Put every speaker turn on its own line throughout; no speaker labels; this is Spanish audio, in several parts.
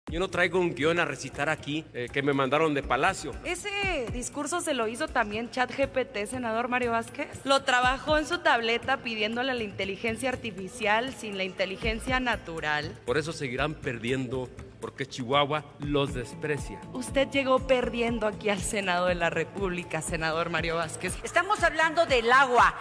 Yo no traigo un guión a recitar aquí que me mandaron de Palacio.
Ese discurso se lo hizo también ChatGPT, senador Mario Vázquez. Lo trabajó en su tableta pidiéndole a la inteligencia artificial sin la inteligencia natural.
Por eso seguirán perdiendo, porque Chihuahua los desprecia.
Usted llegó perdiendo aquí al Senado de la República, senador Mario Vázquez.
Estamos hablando del agua,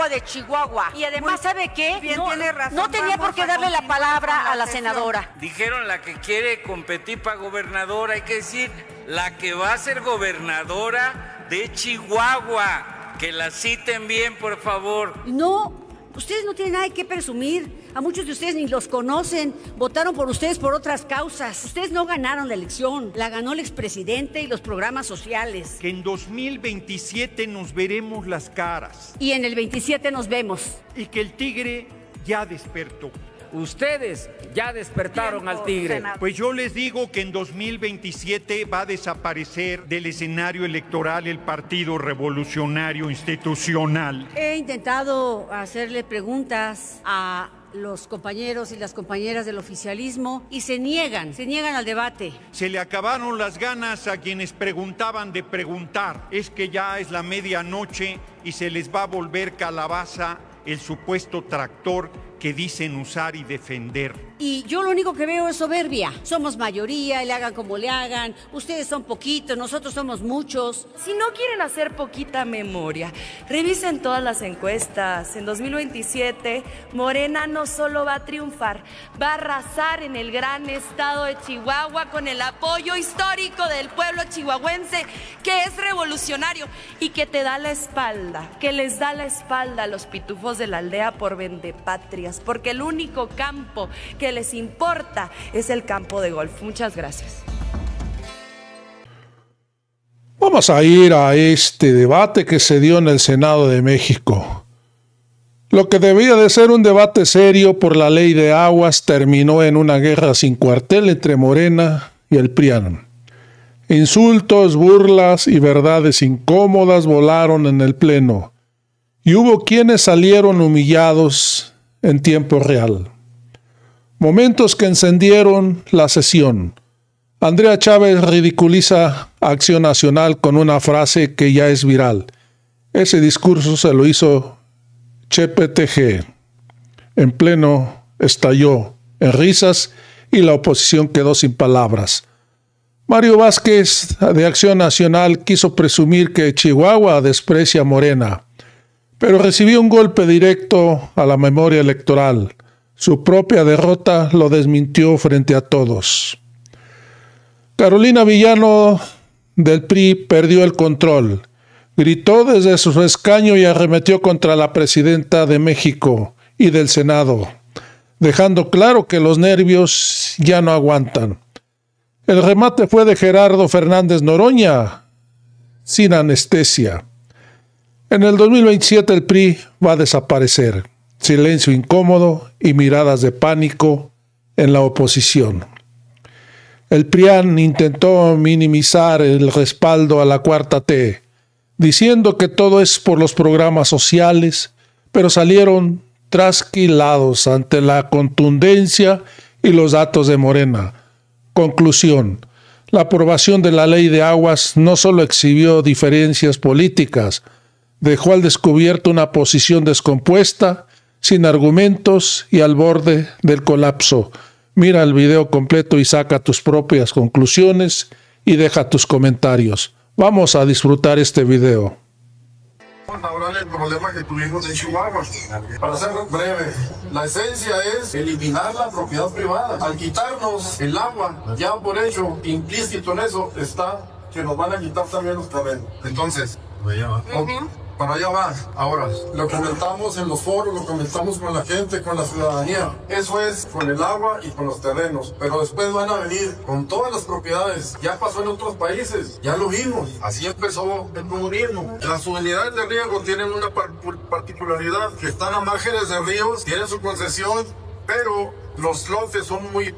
de Chihuahua. Y además, ¿sabe qué?
Tiene razón.
No tenía por qué darle la palabra a la senadora.
Dijeron la que quiere competir para gobernadora, hay que decir, la que va a ser gobernadora de Chihuahua. Que la citen bien, por favor.
No, ustedes no tienen nada que presumir. A muchos de ustedes ni los conocen. Votaron por ustedes por otras causas. Ustedes no ganaron la elección. La ganó el expresidente y los programas sociales.
Que en 2027 nos veremos las caras.
Y en el 27 nos vemos.
Y que el tigre ya despertó.
Ustedes ya despertaron al tigre.
Pues yo les digo que en 2027 va a desaparecer del escenario electoral el Partido Revolucionario Institucional.
He intentado hacerle preguntas a los compañeros y las compañeras del oficialismo y se niegan al debate.
Se le acabaron las ganas a quienes preguntaban de preguntar. Es que ya es la medianoche y se les va a volver calabaza el supuesto tractor que dicen usar y defender.
Y yo lo único que veo es soberbia. Somos mayoría, le hagan como le hagan. Ustedes son poquitos, nosotros somos muchos.
Si no quieren hacer poquita memoria, revisen todas las encuestas. En 2027, Morena no solo va a triunfar, va a arrasar en el gran estado de Chihuahua con el apoyo histórico del pueblo chihuahuense, que es revolucionario y que te da la espalda, que les da la espalda a los pitufos de la aldea por vendepatrias, porque el único campo que les importa es el campo de golf. Muchas gracias.
Vamos a ir a este debate que se dio en el Senado de México. Lo que debía de ser un debate serio por la ley de aguas terminó en una guerra sin cuartel entre Morena y el PRIAN. Insultos, burlas y verdades incómodas volaron en el Pleno, y hubo quienes salieron humillados en tiempo real. Momentos que encendieron la sesión. Andrea Chávez ridiculiza a Acción Nacional con una frase que ya es viral. Ese discurso se lo hizo ChatGPT. En pleno estalló en risas y la oposición quedó sin palabras. Mario Vázquez de Acción Nacional quiso presumir que Chihuahua desprecia a Morena, pero recibió un golpe directo a la memoria electoral. Su propia derrota lo desmintió frente a todos. Carolina Villano del PRI perdió el control. Gritó desde su escaño y arremetió contra la presidenta de México y del Senado, dejando claro que los nervios ya no aguantan. El remate fue de Gerardo Fernández Noroña, sin anestesia. En el 2027 el PRI va a desaparecer. Silencio incómodo y miradas de pánico en la oposición. El PRIAN intentó minimizar el respaldo a la Cuarta T, diciendo que todo es por los programas sociales, pero salieron trasquilados ante la contundencia y los datos de Morena. Conclusión: la aprobación de la ley de aguas no solo exhibió diferencias políticas, dejó al descubierto una posición descompuesta, sin argumentos y al borde del colapso. Mira el video completo y saca tus propias conclusiones y deja tus comentarios. Vamos a disfrutar este video.
Ahora el problema que tuvimos en Chihuahua. Para ser breve, la esencia es eliminar la propiedad privada. Al quitarnos el agua, ya por hecho, implícito en eso está que nos van a quitar también los terrenos. Entonces, para allá va. Ahora, lo comentamos en los foros, lo comentamos con la gente, con la ciudadanía. Eso es con el agua y con los terrenos. Pero después van a venir con todas las propiedades. Ya pasó en otros países, ya lo vimos. Así empezó el comunismo. Las unidades de riego tienen una particularidad, que están a márgenes de ríos, tienen su concesión, pero los lotes son muy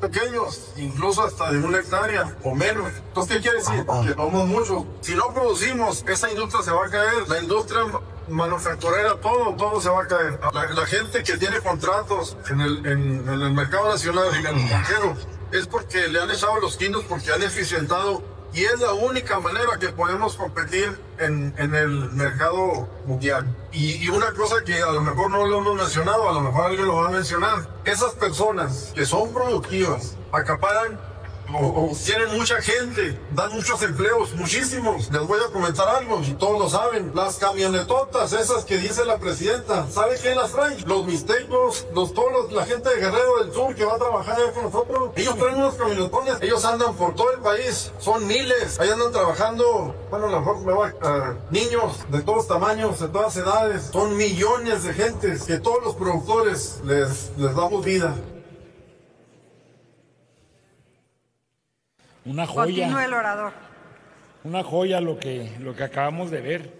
pequeños, incluso hasta de 1 hectárea o menos. Entonces, ¿qué quiere decir? Que tomamos mucho. Si no producimos, esa industria se va a caer. La industria manufacturera, todo se va a caer. La gente que tiene contratos en el mercado nacional y en el extranjero es porque le han echado los kilos, porque han eficientado, y es la única manera que podemos competir en el mercado mundial. Y una cosa que a lo mejor no lo hemos mencionado, a lo mejor alguien lo va a mencionar, esas personas que son productivas acaparan o tienen mucha gente, dan muchos empleos, muchísimos. Les voy a comentar algo, y todos lo saben. Las camionetotas esas que dice la presidenta, ¿sabe quién las trae? Los mixtecos, la gente de Guerrero del Sur que va a trabajar allá con nosotros. Ellos traen unos camionetones, ellos andan por todo el país, son miles. Ahí andan trabajando, bueno, a lo mejor niños de todos tamaños, de todas edades. Son millones de gentes que todos los productores les damos vida.
Una joya.
Continúe el orador.
Una joya lo que acabamos de ver.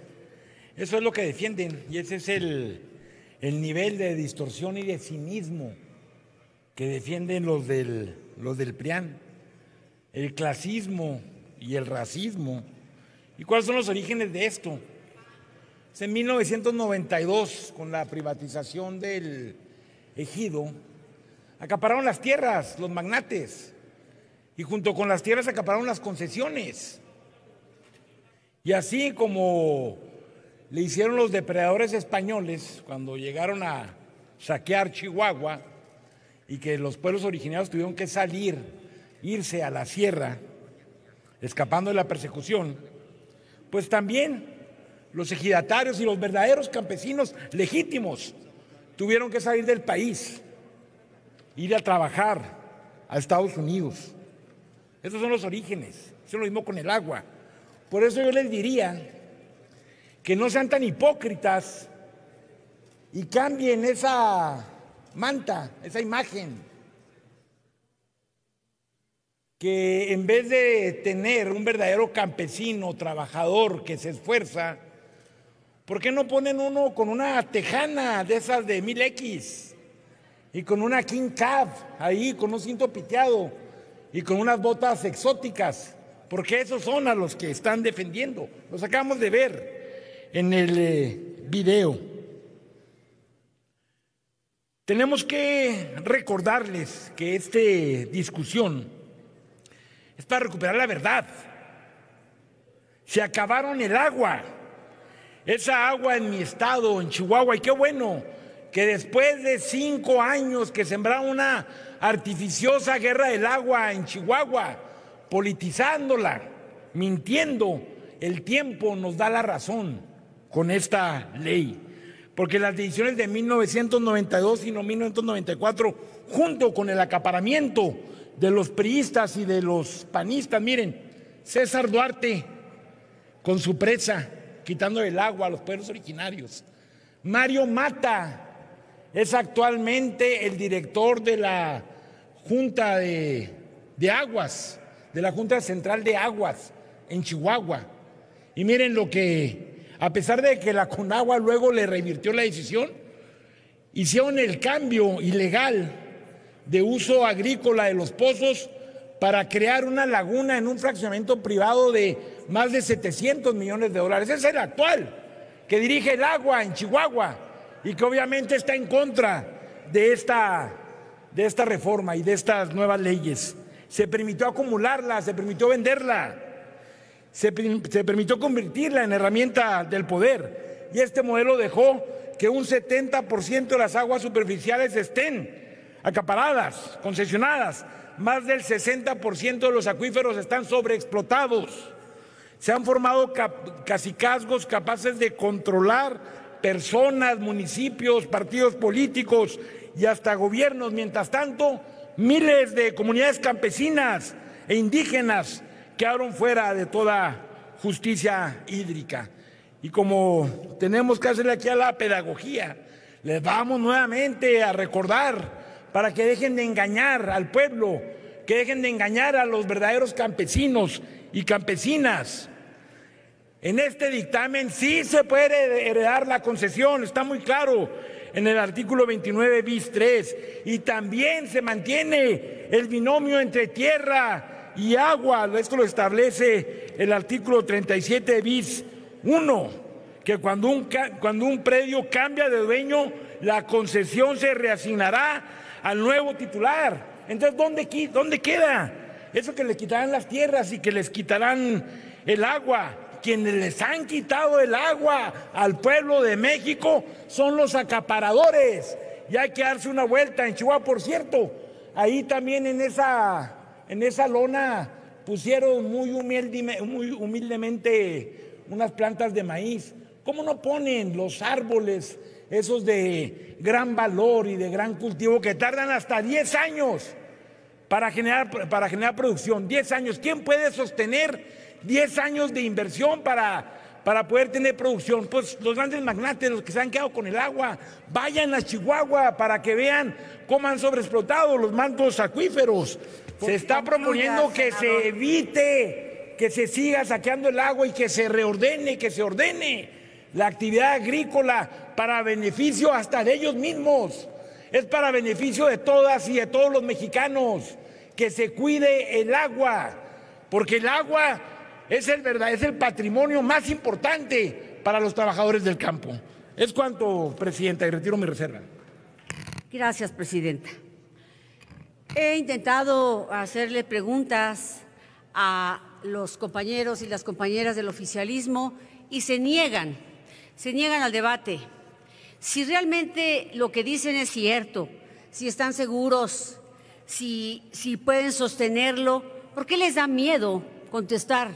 Eso es lo que defienden, y ese es el nivel de distorsión y de cinismo que defienden los del PRIAN. El clasismo y el racismo. ¿Y cuáles son los orígenes de esto? Es en 1992, con la privatización del ejido, acapararon las tierras, los magnates. Y junto con las tierras acapararon las concesiones. Y así como le hicieron los depredadores españoles cuando llegaron a saquear Chihuahua y que los pueblos originarios tuvieron que irse a la sierra, escapando de la persecución, pues también los ejidatarios y los verdaderos campesinos legítimos tuvieron que salir del país, ir a trabajar a Estados Unidos. Esos son los orígenes. Eso es lo mismo con el agua. Por eso yo les diría que no sean tan hipócritas y cambien esa manta, esa imagen. Que en vez de tener un verdadero campesino, trabajador que se esfuerza, ¿por qué no ponen uno con una tejana de esas de 1000X y con una King Cab ahí, con un cinto piteado y con unas botas exóticas? Porque esos son a los que están defendiendo. Los acabamos de ver en el video. Tenemos que recordarles que esta discusión es para recuperar la verdad. Se acabaron el agua. Esa agua en mi estado, en Chihuahua, y qué bueno que después de 5 años que sembraron una artificiosa guerra del agua en Chihuahua, politizándola, mintiendo, el tiempo nos da la razón con esta ley. Porque las decisiones de 1992 y 1994, junto con el acaparamiento de los priistas y de los panistas, miren, César Duarte con su presa, quitando el agua a los pueblos originarios. Mario Mata es actualmente el director de la Junta de Aguas, de la Junta Central de Aguas en Chihuahua. Y miren lo que, a pesar de que la Conagua luego le revirtió la decisión, hicieron el cambio ilegal de uso agrícola de los pozos para crear una laguna en un fraccionamiento privado de más de $700 millones. Ese es el actual, que dirige el agua en Chihuahua y que obviamente está en contra de esta reforma y de estas nuevas leyes. Se permitió acumularla, se permitió venderla, se permitió convertirla en herramienta del poder, y este modelo dejó que un 70% de las aguas superficiales estén acaparadas, concesionadas. Más del 60% de los acuíferos están sobreexplotados. Se han formado cacicazgos capaces de controlar personas, municipios, partidos políticos y hasta gobiernos. Mientras tanto, miles de comunidades campesinas e indígenas quedaron fuera de toda justicia hídrica. Y como tenemos que hacerle aquí a la pedagogía, les vamos nuevamente a recordar para que dejen de engañar al pueblo, que dejen de engañar a los verdaderos campesinos y campesinas. En este dictamen sí se puede heredar la concesión, está muy claro en el artículo 29 bis 3, y también se mantiene el binomio entre tierra y agua. Esto lo establece el artículo 37 bis 1, que cuando un predio cambia de dueño, la concesión se reasignará al nuevo titular. Entonces, ¿dónde queda eso que les quitarán las tierras y que les quitarán el agua? Quienes les han quitado el agua al pueblo de México son los acaparadores. Y hay que darse una vuelta en Chihuahua, por cierto. Ahí también en esa lona pusieron muy humildemente unas plantas de maíz. ¿Cómo no ponen los árboles esos de gran valor y de gran cultivo que tardan hasta 10 años para generar producción? 10 años. ¿Quién puede sostener 10 años de inversión para poder tener producción? Pues los grandes magnates, los que se han quedado con el agua. Vayan a Chihuahua para que vean cómo han sobreexplotado los mantos acuíferos. Se está proponiendo que se evite que se siga saqueando el agua y que se ordene la actividad agrícola para beneficio hasta de ellos mismos. Es para beneficio de todas y de todos los mexicanos que se cuide el agua, porque el agua es el patrimonio más importante para los trabajadores del campo. Es cuanto, Presidenta, y retiro mi reserva.
Gracias, Presidenta. He intentado hacerle preguntas a los compañeros y las compañeras del oficialismo y se niegan al debate. Si realmente lo que dicen es cierto, si están seguros, si pueden sostenerlo, ¿por qué les da miedo contestar?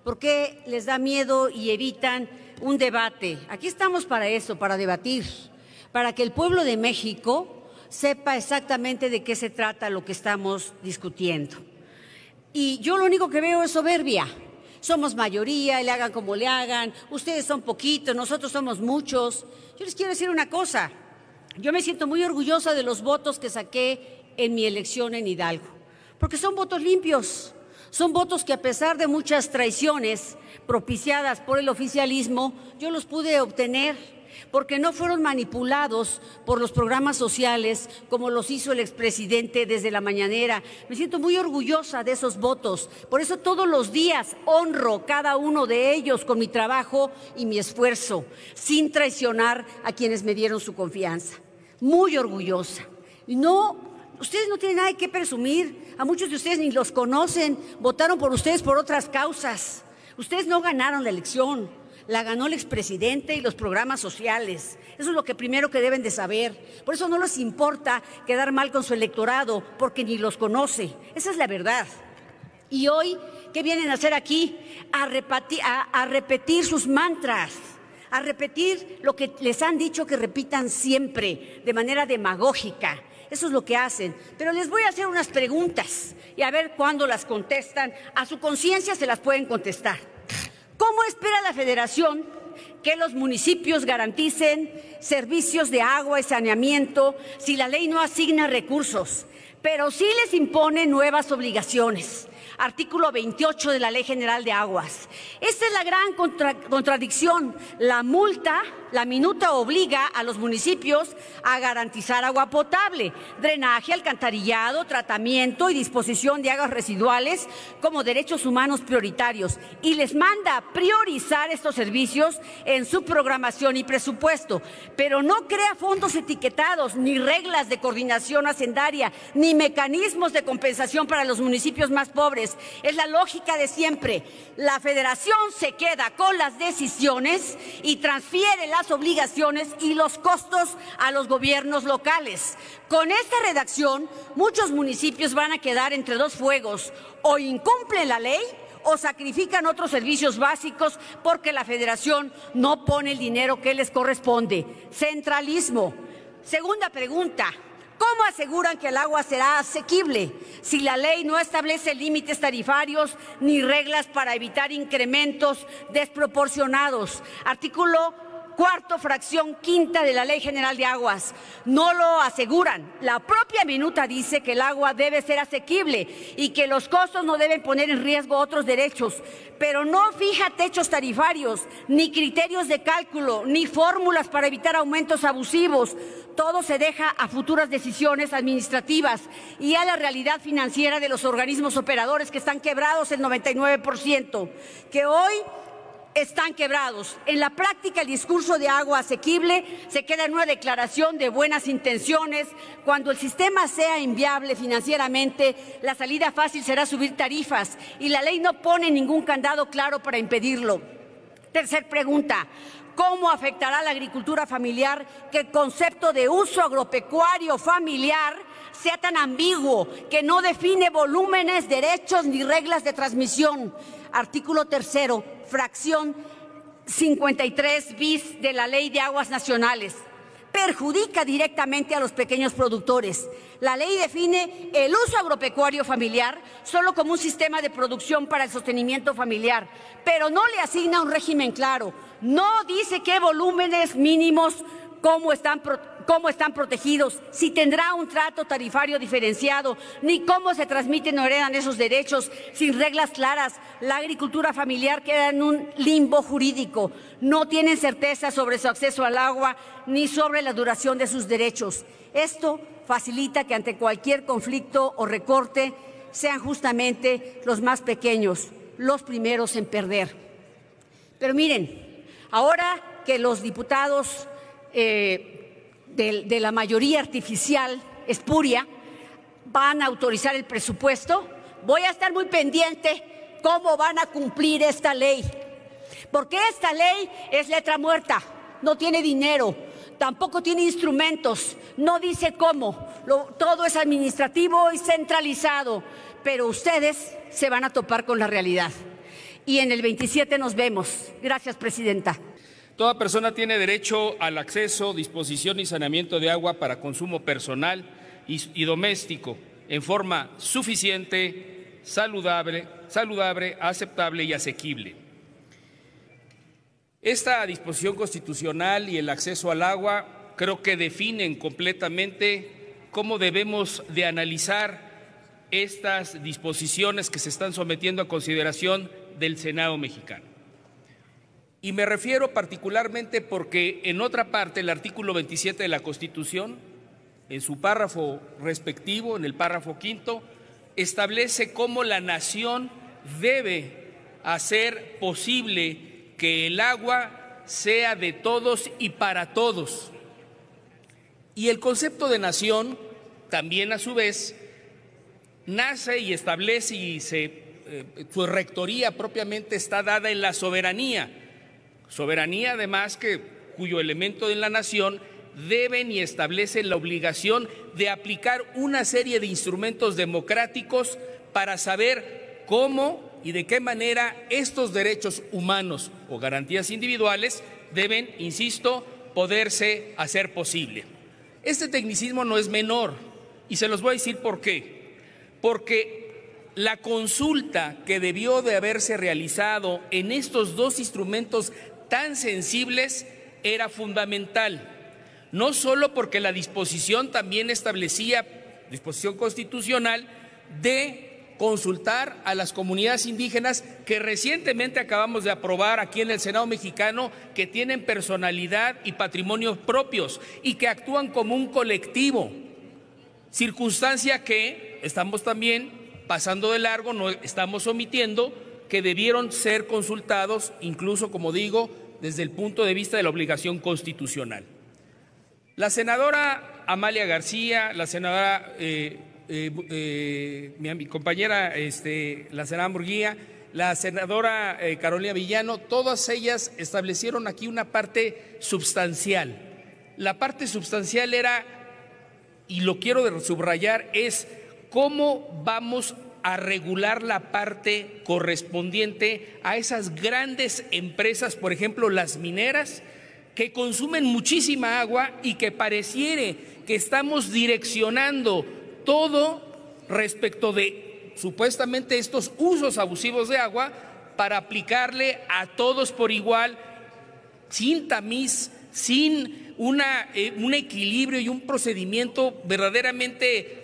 ¿Por qué les da miedo y evitan un debate? Aquí estamos para eso, para debatir, para que el pueblo de México sepa exactamente de qué se trata lo que estamos discutiendo. Y yo lo único que veo es soberbia. Somos mayoría, le hagan como le hagan, ustedes son poquitos, nosotros somos muchos. Yo les quiero decir una cosa, yo me siento muy orgullosa de los votos que saqué en mi elección en Hidalgo, porque son votos limpios, son votos que a pesar de muchas traiciones propiciadas por el oficialismo, yo los pude obtener porque no fueron manipulados por los programas sociales como los hizo el expresidente desde la mañanera. Me siento muy orgullosa de esos votos, por eso todos los días honro cada uno de ellos con mi trabajo y mi esfuerzo, sin traicionar a quienes me dieron su confianza. Muy orgullosa. Ustedes no tienen nada que presumir, a muchos de ustedes ni los conocen, votaron por ustedes por otras causas. Ustedes no ganaron la elección. La ganó el expresidente y los programas sociales. Eso es lo que primero que deben de saber. Por eso no les importa quedar mal con su electorado, porque ni los conoce. Esa es la verdad. Y hoy, ¿qué vienen a hacer aquí? A repetir sus mantras, a repetir lo que les han dicho que repitan siempre, de manera demagógica. Eso es lo que hacen. Pero les voy a hacer unas preguntas y a ver cuándo las contestan. A su conciencia se las pueden contestar. ¿Cómo espera la Federación que los municipios garanticen servicios de agua y saneamiento si la ley no asigna recursos, pero sí les impone nuevas obligaciones? Artículo 28 de la Ley General de Aguas. Esta es la gran contradicción. La minuta obliga a los municipios a garantizar agua potable, drenaje, alcantarillado, tratamiento y disposición de aguas residuales como derechos humanos prioritarios y les manda priorizar estos servicios en su programación y presupuesto, pero no crea fondos etiquetados, ni reglas de coordinación hacendaria, ni mecanismos de compensación para los municipios más pobres. Es la lógica de siempre. La Federación se queda con las decisiones y transfiere las obligaciones y los costos a los gobiernos locales. Con esta redacción, muchos municipios van a quedar entre dos fuegos: o incumplen la ley o sacrifican otros servicios básicos porque la Federación no pone el dinero que les corresponde. Centralismo. Segunda pregunta. ¿Cómo aseguran que el agua será asequible si la ley no establece límites tarifarios ni reglas para evitar incrementos desproporcionados? Artículo 4º, fracción 5ª de la Ley General de Aguas. No lo aseguran. La propia minuta dice que el agua debe ser asequible y que los costos no deben poner en riesgo otros derechos, pero no fija techos tarifarios, ni criterios de cálculo, ni fórmulas para evitar aumentos abusivos. Todo se deja a futuras decisiones administrativas y a la realidad financiera de los organismos operadores que están quebrados el 99%, que hoy están quebrados. En la práctica, el discurso de agua asequible se queda en una declaración de buenas intenciones. Cuando el sistema sea inviable financieramente, la salida fácil será subir tarifas y la ley no pone ningún candado claro para impedirlo. Tercer pregunta. ¿Cómo afectará a la agricultura familiar que el concepto de uso agropecuario familiar sea tan ambiguo que no define volúmenes, derechos ni reglas de transmisión? Artículo 3º, fracción 53 bis de la Ley de Aguas Nacionales. Perjudica directamente a los pequeños productores. La ley define el uso agropecuario familiar solo como un sistema de producción para el sostenimiento familiar, pero no le asigna un régimen claro. No dice qué volúmenes mínimos, cómo están protegidos, si tendrá un trato tarifario diferenciado, ni cómo se transmiten o heredan esos derechos. Sin reglas claras, la agricultura familiar queda en un limbo jurídico. No tienen certeza sobre su acceso al agua ni sobre la duración de sus derechos. Esto facilita que ante cualquier conflicto o recorte sean justamente los más pequeños los primeros en perder. Pero miren, ahora que los diputados de la mayoría artificial espuria van a autorizar el presupuesto, voy a estar muy pendiente cómo van a cumplir esta ley, porque esta ley es letra muerta, no tiene dinero, tampoco tiene instrumentos, no dice cómo, todo es administrativo y centralizado, pero ustedes se van a topar con la realidad. Y en el 27 nos vemos. Gracias, presidenta.
Toda persona tiene derecho al acceso, disposición y saneamiento de agua para consumo personal y doméstico en forma suficiente, saludable, aceptable y asequible. Esta disposición constitucional y el acceso al agua creo que definen completamente cómo debemos de analizar estas disposiciones que se están sometiendo a consideración del Senado mexicano. Y me refiero particularmente porque en otra parte el artículo 27 de la Constitución, en su párrafo respectivo, en el párrafo 5º, establece cómo la nación debe hacer posible que el agua sea de todos y para todos. Y el concepto de nación también a su vez nace y establece y su rectoría propiamente está dada en la soberanía. Soberanía además cuyo elemento de la nación deben y establecen la obligación de aplicar una serie de instrumentos democráticos para saber cómo y de qué manera estos derechos humanos o garantías individuales deben, insisto, poderse hacer posible. Este tecnicismo no es menor y se los voy a decir por qué. Porque la consulta que debió de haberse realizado en estos dos instrumentos tan sensibles era fundamental, no solo porque la disposición también establecía, disposición constitucional, de consultar a las comunidades indígenas que recientemente acabamos de aprobar aquí en el Senado mexicano, que tienen personalidad y patrimonio propios y que actúan como un colectivo, circunstancia que estamos también pasando de largo, no estamos omitiendo, que debieron ser consultados, incluso, como digo, desde el punto de vista de la obligación constitucional. La senadora Amalia García, la senadora, mi compañera, la senadora Murguía, la senadora Carolina Villano, todas ellas establecieron aquí una parte substancial. La parte substancial era, y lo quiero subrayar, es cómo vamos a regular la parte correspondiente a esas grandes empresas, por ejemplo, las mineras, que consumen muchísima agua y que pareciere que estamos direccionando todo respecto de supuestamente estos usos abusivos de agua para aplicarle a todos por igual, sin tamiz, sin un equilibrio y un procedimiento debidamente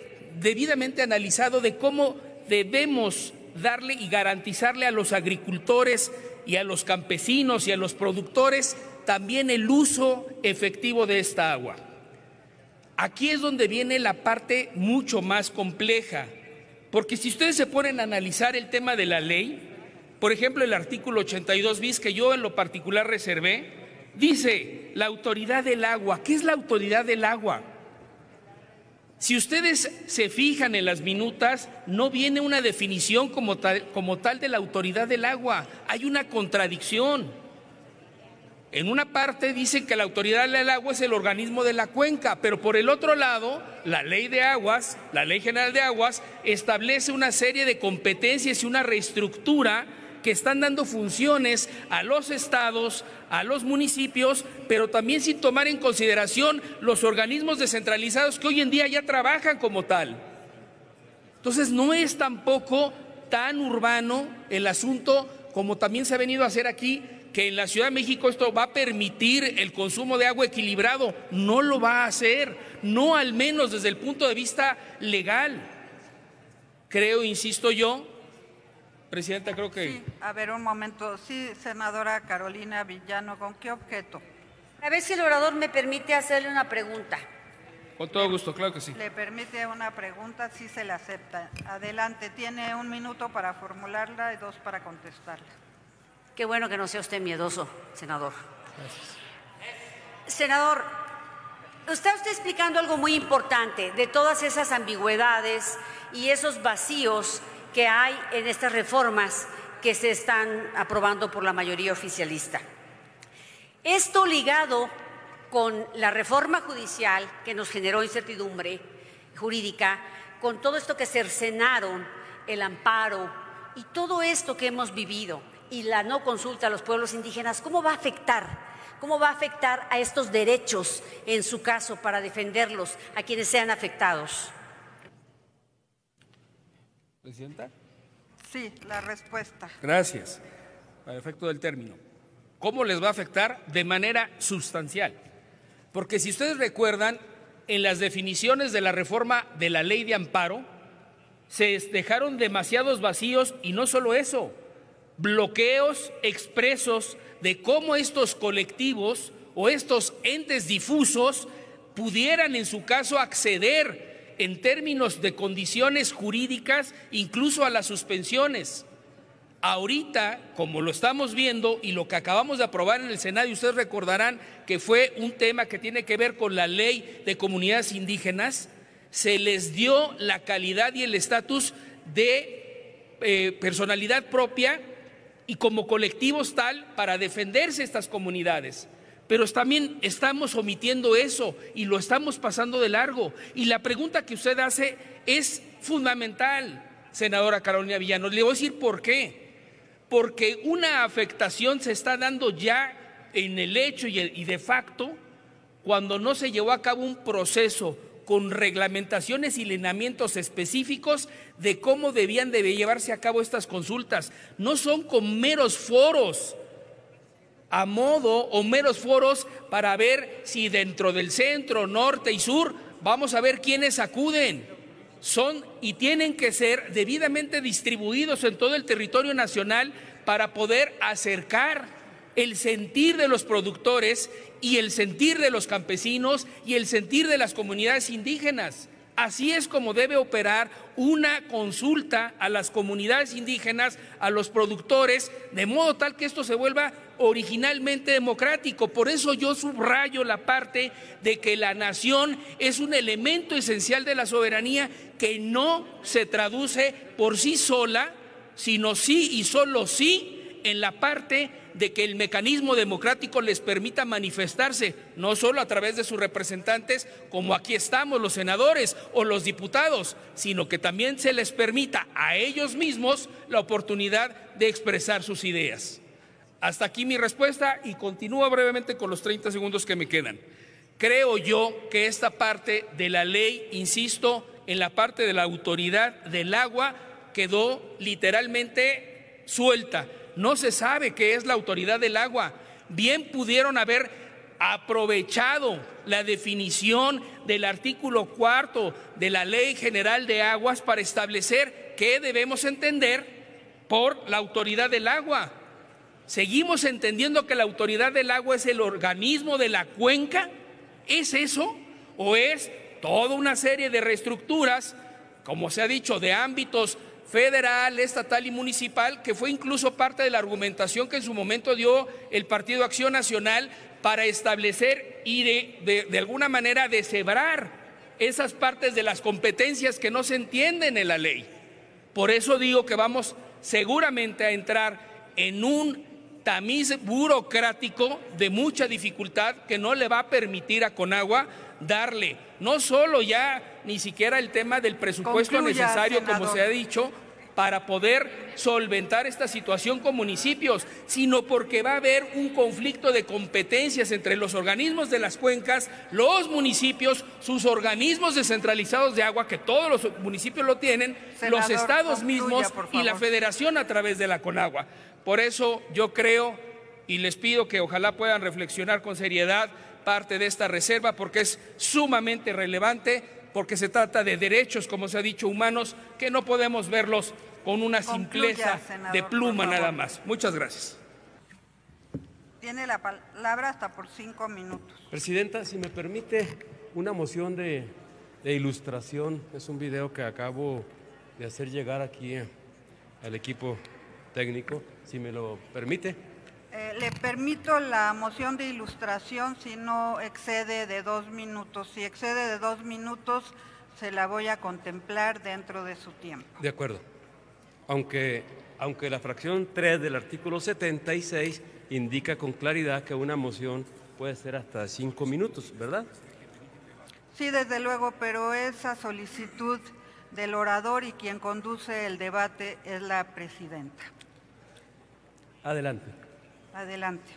analizado de cómo debemos darle y garantizarle a los agricultores y a los campesinos y a los productores también el uso efectivo de esta agua. Aquí es donde viene la parte mucho más compleja, porque si ustedes se ponen a analizar el tema de la ley, Por ejemplo, el artículo 82 bis, que yo en lo particular reservé, dice la autoridad del agua. ¿Qué es la autoridad del agua? Si ustedes se fijan en las minutas, no viene una definición como tal de la autoridad del agua. Hay una contradicción. En una parte dicen que la autoridad del agua es el organismo de la cuenca, pero por el otro lado, la ley de aguas, la Ley General de Aguas, establece una serie de competencias y una reestructura que están dando funciones a los estados, a los municipios, pero también sin tomar en consideración los organismos descentralizados que hoy en día ya trabajan como tal. Entonces no es tampoco tan urbano el asunto como también se ha venido a hacer aquí, que en la Ciudad de México esto va a permitir el consumo de agua equilibrado. No lo va a hacer, no al menos desde el punto de vista legal. Creo, insisto yo, Presidenta, creo que…
Sí, a ver, un momento. Sí, senadora Carolina Villano, ¿con qué objeto?
A ver si el orador me permite hacerle una pregunta.
Con todo gusto, claro que sí.
¿Le permite una pregunta? Sí se le acepta. Adelante, tiene 1 minuto para formularla y 2 para contestarla.
Qué bueno que no sea usted miedoso, senador.
Gracias.
Senador, está usted explicando algo muy importante de todas esas ambigüedades y esos vacíos que hay en estas reformas que se están aprobando por la mayoría oficialista. Esto ligado con la reforma judicial que nos generó incertidumbre jurídica, con todo esto que cercenaron, el amparo y todo esto que hemos vivido y la no consulta a los pueblos indígenas, ¿cómo va a afectar? ¿Cómo va a afectar a estos derechos, en su caso, para defenderlos a quienes sean afectados?
Presidenta.
Sí, la respuesta.
Gracias. Para efecto del término. ¿Cómo les va a afectar? De manera sustancial. Porque si ustedes recuerdan, en las definiciones de la reforma de la ley de amparo, se dejaron demasiados vacíos y no solo eso, bloqueos expresos de cómo estos colectivos o estos entes difusos pudieran en su caso acceder en términos de condiciones jurídicas incluso a las suspensiones. Ahorita, como lo estamos viendo y lo que acabamos de aprobar en el Senado, y ustedes recordarán que fue un tema que tiene que ver con la ley de comunidades indígenas, se les dio la calidad y el estatus de personalidad propia y como colectivos tal para defenderse estas comunidades. Pero también estamos omitiendo eso y lo estamos pasando de largo. Y la pregunta que usted hace es fundamental, senadora Carolina Villano. Le voy a decir por qué. Porque una afectación se está dando ya en el hecho y de facto cuando no se llevó a cabo un proceso con reglamentaciones y lineamientos específicos de cómo debían de llevarse a cabo estas consultas. No son con meros foros a modo o meros foros para ver si dentro del centro, norte y sur vamos a ver quiénes acuden. Son y tienen que ser debidamente distribuidos en todo el territorio nacional para poder acercar el sentir de los productores y el sentir de los campesinos y el sentir de las comunidades indígenas. Así es como debe operar una consulta a las comunidades indígenas, a los productores, de modo tal que esto se vuelva originalmente democrático. Por eso yo subrayo la parte de que la nación es un elemento esencial de la soberanía que no se traduce por sí sola, sino sí y solo sí en la parte de que el mecanismo democrático les permita manifestarse, no solo a través de sus representantes, como aquí estamos los senadores o los diputados, sino que también se les permita a ellos mismos la oportunidad de expresar sus ideas. Hasta aquí mi respuesta y continúo brevemente con los 30 segundos que me quedan. Creo yo que esta parte de la ley, insisto, en la parte de la autoridad del agua, quedó literalmente suelta. No se sabe qué es la autoridad del agua. Bien pudieron haber aprovechado la definición del artículo 4 de la Ley General de Aguas para establecer qué debemos entender por la autoridad del agua. ¿Seguimos entendiendo que la autoridad del agua es el organismo de la cuenca? ¿Es eso? ¿O es toda una serie de reestructuras, como se ha dicho, de ámbitos federal, estatal y municipal, que fue incluso parte de la argumentación que en su momento dio el Partido Acción Nacional para establecer y de alguna manera deshebrar esas partes de las competencias que no se entienden en la ley. Por eso digo que vamos seguramente a entrar en un tamiz burocrático de mucha dificultad que no le va a permitir a Conagua darle no solo ya ni siquiera el tema del presupuesto necesario, como se ha dicho, para poder solventar esta situación con municipios, sino porque va a haber un conflicto de competencias entre los organismos de las cuencas, los municipios, sus organismos descentralizados de agua, que todos los municipios lo tienen, senador, los estados mismos y la federación a través de la Conagua. Por eso yo creo y les pido que ojalá puedan reflexionar con seriedad parte de esta reserva, porque es sumamente relevante, porque se trata de derechos, como se ha dicho, humanos, que no podemos verlos con una simpleza de pluma nada más. Muchas gracias.
Tiene la palabra hasta por 5 minutos.
Presidenta, si me permite una moción de ilustración. Es un video que acabo de hacer llegar aquí al equipo técnico, si me lo permite.
Le permito la moción de ilustración si no excede de 2 minutos. Si excede de 2 minutos, se la voy a contemplar dentro de su tiempo.
De acuerdo. Aunque la fracción 3 del artículo 76 indica con claridad que una moción puede ser hasta 5 minutos, ¿verdad?
Sí, desde luego, pero esa solicitud del orador y quien conduce el debate es la presidenta.
Adelante.
Adelante.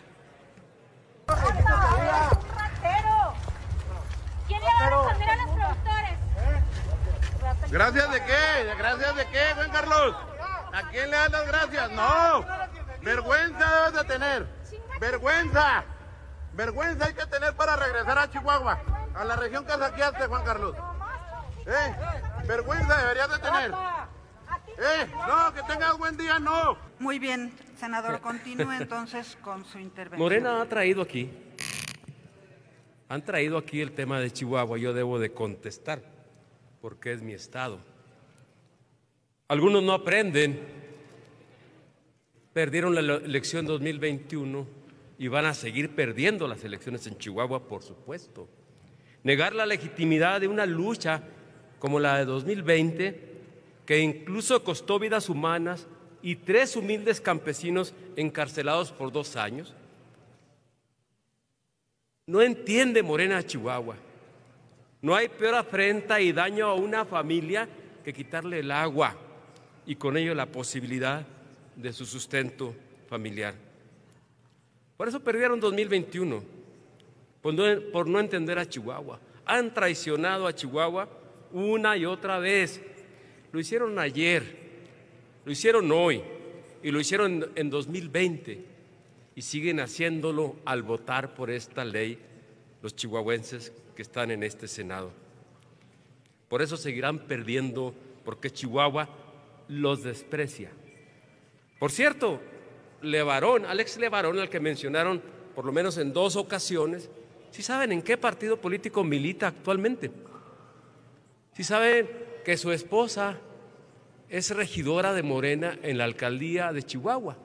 ¿Quién le va a responder a los productores?
¿Gracias de qué? ¿Gracias de qué, Juan Carlos? ¿A quién le das las gracias? No. Vergüenza debes de tener. Vergüenza. Vergüenza hay que tener para regresar a Chihuahua, a la región que saqueaste, Juan Carlos. Vergüenza deberías de tener. No, que tengas buen día, no.
Muy bien, senador, continúe entonces con su intervención.
Morena han traído aquí el tema de Chihuahua. Yo debo de contestar, porque es mi estado. Algunos no aprenden, perdieron la elección 2021 y van a seguir perdiendo las elecciones en Chihuahua, por supuesto. Negar la legitimidad de una lucha como la de 2020, que incluso costó vidas humanas y 3 humildes campesinos encarcelados por 2 años. No entiende Morena Chihuahua. No hay peor afrenta y daño a una familia que quitarle el agua y con ello la posibilidad de su sustento familiar. Por eso perdieron 2021, por no entender a Chihuahua. Han traicionado a Chihuahua una y otra vez. Lo hicieron ayer, lo hicieron hoy y lo hicieron en 2020 y siguen haciéndolo al votar por esta ley los chihuahuenses que están en este Senado. Por eso seguirán perdiendo, porque Chihuahua los desprecia. Por cierto, Alex Levarón, al que mencionaron por lo menos en 2 ocasiones, ¿sí saben en qué partido político milita actualmente? ¿Sí saben que su esposa es regidora de Morena en la alcaldía de Chihuahua?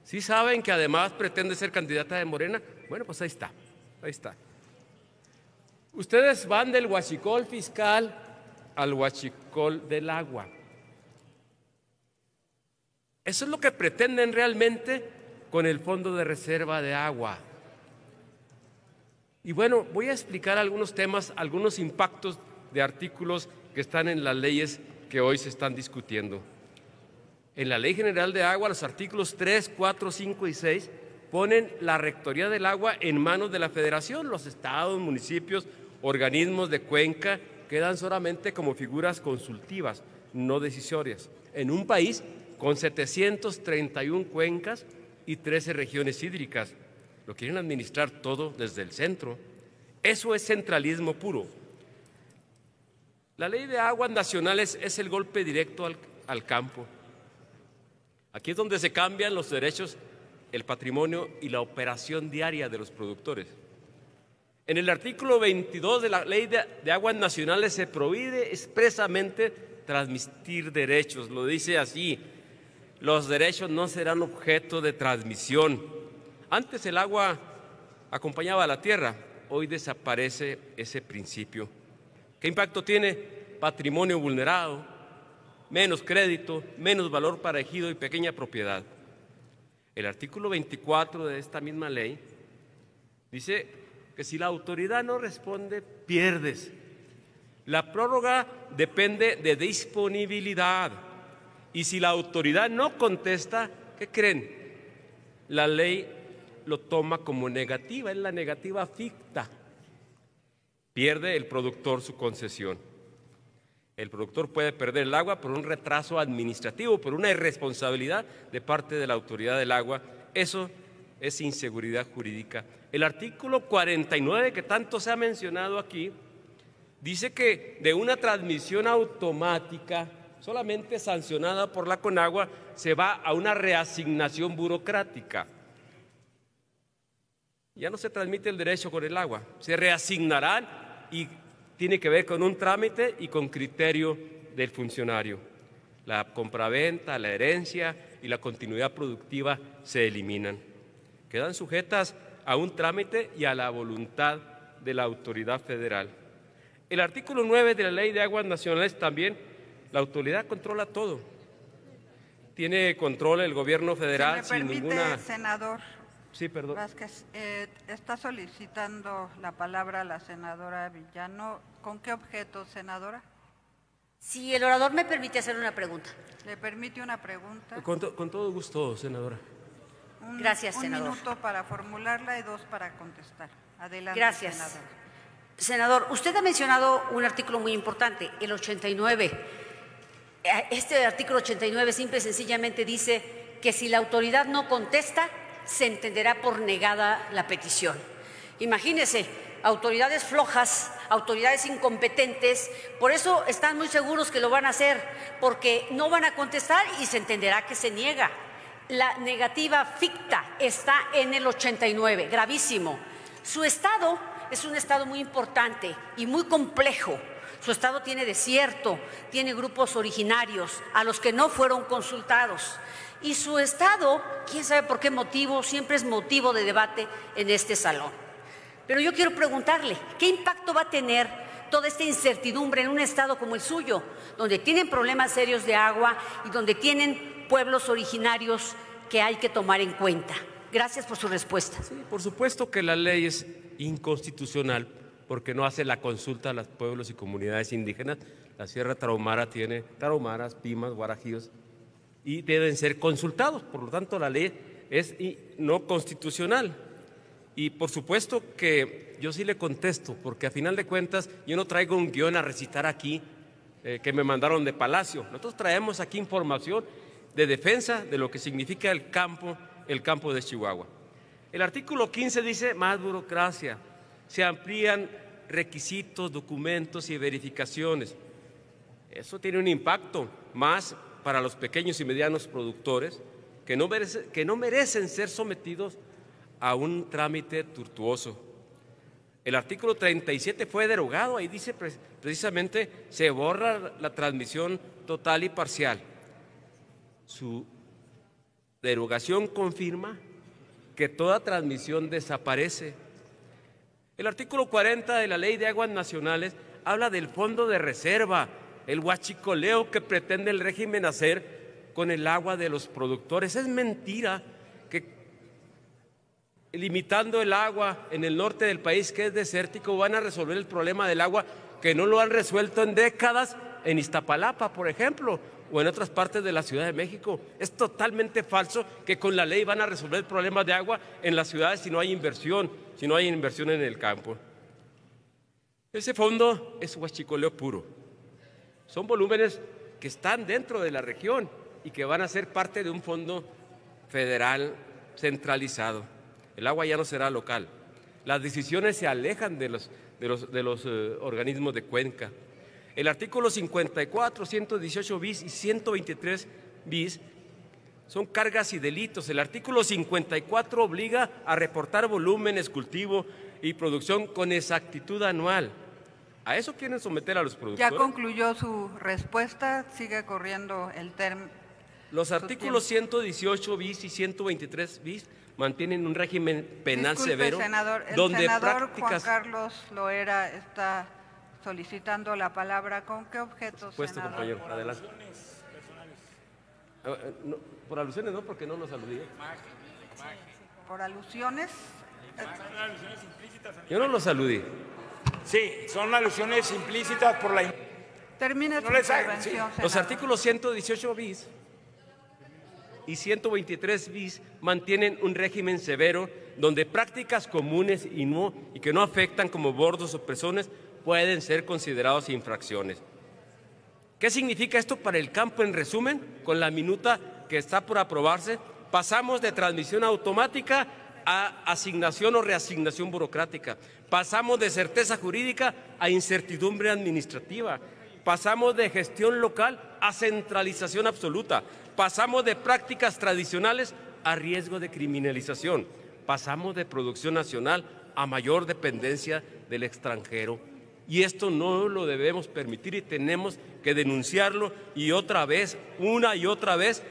¿Sí saben que además pretende ser candidata de Morena? Bueno, pues ahí está, ahí está. Ustedes van del huachicol fiscal al huachicol del agua. Eso es lo que pretenden realmente con el Fondo de Reserva de Agua. Y bueno, voy a explicar algunos temas, algunos impactos de artículos que están en las leyes que hoy se están discutiendo. En la Ley General de Agua, los artículos 3, 4, 5 y 6 ponen la rectoría del agua en manos de la Federación. Los estados, municipios, organismos de cuenca quedan solamente como figuras consultivas, no decisorias. En un país con 731 cuencas y 13 regiones hídricas, lo quieren administrar todo desde el centro. Eso es centralismo puro. La Ley de Aguas Nacionales es el golpe directo al campo. Aquí es donde se cambian los derechos, el patrimonio y la operación diaria de los productores. En el artículo 22 de la Ley de Aguas Nacionales se prohíbe expresamente transmitir derechos, lo dice así, los derechos no serán objeto de transmisión. Antes el agua acompañaba a la tierra, hoy desaparece ese principio. ¿Qué impacto tiene? Patrimonio vulnerado, menos crédito, menos valor para ejido y pequeña propiedad. El artículo 24 de esta misma ley dice que si la autoridad no responde, pierdes. La prórroga depende de disponibilidad y si la autoridad no contesta, ¿qué creen? La ley lo toma como negativa, es la negativa ficta. Pierde el productor su concesión. El productor puede perder el agua por un retraso administrativo, por una irresponsabilidad de parte de la autoridad del agua. Eso es inseguridad jurídica. El artículo 49, que tanto se ha mencionado aquí, dice que de una transmisión automática, solamente sancionada por la Conagua, se va a una reasignación burocrática. Ya no se transmite el derecho con el agua, se reasignarán y tiene que ver con un trámite y con criterio del funcionario. La compraventa, la herencia y la continuidad productiva se eliminan. Quedan sujetas a un trámite y a la voluntad de la autoridad federal. El artículo 9 de la Ley de Aguas Nacionales también, la autoridad controla todo. Tiene control el gobierno federal
sin
ninguna...
Senador.
Sí, perdón.
Vázquez, está solicitando la palabra la senadora Villano. ¿Con qué objeto, senadora?
Si el orador me permite hacer una pregunta.
¿Le permite una pregunta?
Con todo gusto, senadora.
Gracias, senador.
Un minuto para formularla y 2 para contestar. Adelante,
gracias.
senador.
Senador, usted ha mencionado un artículo muy importante, el 89. Este artículo 89 simple y sencillamente dice que si la autoridad no contesta, se entenderá por negada la petición. Imagínese, autoridades flojas, autoridades incompetentes, por eso están muy seguros que lo van a hacer, porque no van a contestar y se entenderá que se niega. La negativa ficta está en el 89, gravísimo. Su estado es un estado muy importante y muy complejo. Su estado tiene desierto, tiene grupos originarios a los que no fueron consultados. Y su estado, quién sabe por qué motivo, siempre es motivo de debate en este salón. Pero yo quiero preguntarle, ¿qué impacto va a tener toda esta incertidumbre en un estado como el suyo, donde tienen problemas serios de agua y donde tienen pueblos originarios que hay que tomar en cuenta? Gracias por su respuesta. Sí,
por supuesto que la ley es inconstitucional porque no hace la consulta a los pueblos y comunidades indígenas. La Sierra Tarahumara tiene tarahumaras, pimas, guarajíos y deben ser consultados. Por lo tanto, la ley es no constitucional. Y por supuesto que yo sí le contesto, porque a final de cuentas yo no traigo un guión a recitar aquí que me mandaron de Palacio. Nosotros traemos aquí información de defensa de lo que significa el campo de Chihuahua. El artículo 15 dice más burocracia, se amplían requisitos, documentos y verificaciones. Eso tiene un impacto más para los pequeños y medianos productores que no merecen ser sometidos a un trámite tortuoso. El artículo 37 fue derogado, ahí dice precisamente se borra la transmisión total y parcial. Su derogación confirma que toda transmisión desaparece. El artículo 40 de la Ley de Aguas Nacionales habla del fondo de reserva, el huachicoleo que pretende el régimen hacer con el agua de los productores. Es mentira que limitando el agua en el norte del país, que es desértico, van a resolver el problema del agua que no lo han resuelto en décadas en Iztapalapa, por ejemplo, o en otras partes de la Ciudad de México. Es totalmente falso que con la ley van a resolver problemas de agua en las ciudades si no hay inversión en el campo. Ese fondo es huachicoleo puro. Son volúmenes que están dentro de la región y que van a ser parte de un fondo federal centralizado. El agua ya no será local. Las decisiones se alejan de los organismos de cuenca. El artículo 54, 118 bis y 123 bis son cargas y delitos. El artículo 54 obliga a reportar volúmenes, cultivo y producción con exactitud anual. ¿A eso quieren someter a los productores?
Ya concluyó su respuesta, sigue corriendo el término.
Los artículos 118 bis y 123 bis mantienen un régimen penal severo,
senador,
donde
senador
prácticas...
Juan Carlos Loera está solicitando la palabra. ¿Con qué objeto,
Puesto,
senador?
compañero, adelante. No, por alusiones no, porque no lo saludé.
¿Por alusiones?
Yo no lo saludé.
Sí, son alusiones implícitas por la...
Termine su
No les
intervención,
sí.
senador.
Los artículos 118 bis y 123 bis mantienen un régimen severo donde prácticas comunes y que no afectan como bordos o presones pueden ser considerados infracciones. ¿Qué significa esto para el campo? En resumen, con la minuta que está por aprobarse, pasamos de transmisión automática a asignación o reasignación burocrática. Pasamos de certeza jurídica a incertidumbre administrativa. Pasamos de gestión local a centralización absoluta. Pasamos de prácticas tradicionales a riesgo de criminalización. Pasamos de producción nacional a mayor dependencia del extranjero. Y esto no lo debemos permitir y tenemos que denunciarlo y otra vez, una y otra vez.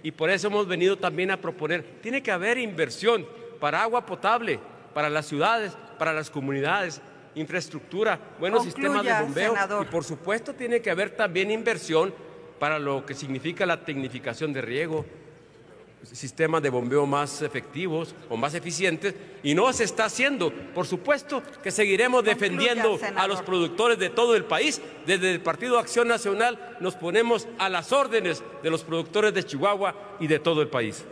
Y por eso hemos venido también a proponer, tiene que haber inversión para agua potable, para las ciudades, para las comunidades, infraestructura, buenos sistemas de bombeo, senador. Y por supuesto tiene que haber también inversión para lo que significa la tecnificación de riego, sistemas de bombeo más efectivos o más eficientes, y no se está haciendo. Por supuesto que seguiremos defendiendo a los productores de todo el país. Desde el Partido Acción Nacional nos ponemos a las órdenes de los productores de Chihuahua y de todo el país.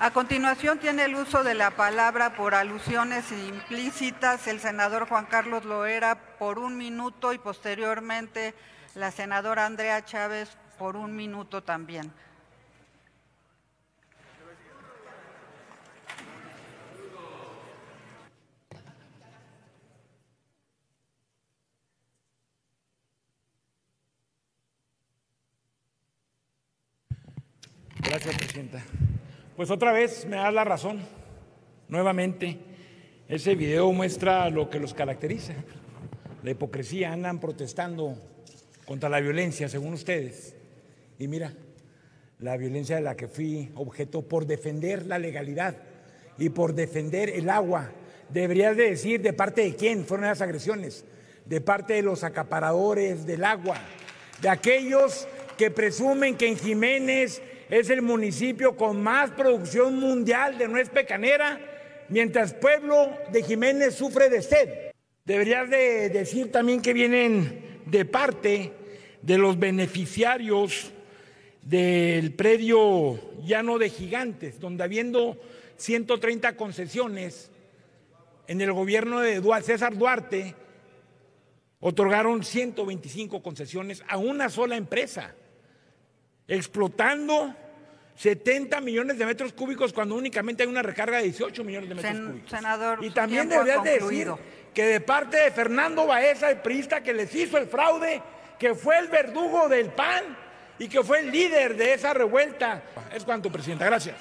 A continuación tiene el uso de la palabra por alusiones implícitas el senador Juan Carlos Loera por 1 minuto y posteriormente la senadora Andrea Chávez por 1 minuto también.
Gracias, presidenta. Pues otra vez me da la razón, nuevamente. Ese video muestra lo que los caracteriza, la hipocresía. Andan protestando contra la violencia, según ustedes. Y mira, la violencia de la que fui objeto por defender la legalidad y por defender el agua. Deberías de decir de parte de quién fueron esas agresiones, de parte de los acaparadores del agua, de aquellos que presumen que en Jiménez es el municipio con más producción mundial de nuez pecanera, mientras el pueblo de Jiménez sufre de sed. Deberías de decir también que vienen de parte de los beneficiarios del predio Llano de Gigantes, donde habiendo 130 concesiones, en el gobierno de César Duarte otorgaron 125 concesiones a una sola empresa, explotando 70 millones de metros cúbicos cuando únicamente hay una recarga de 18 millones de metros cúbicos.
Senador,
y también deberías de decir que de parte de Fernando Baeza, el priista que les hizo el fraude, que fue el verdugo del PAN y que fue el líder de esa revuelta. Es cuanto, presidenta. Gracias.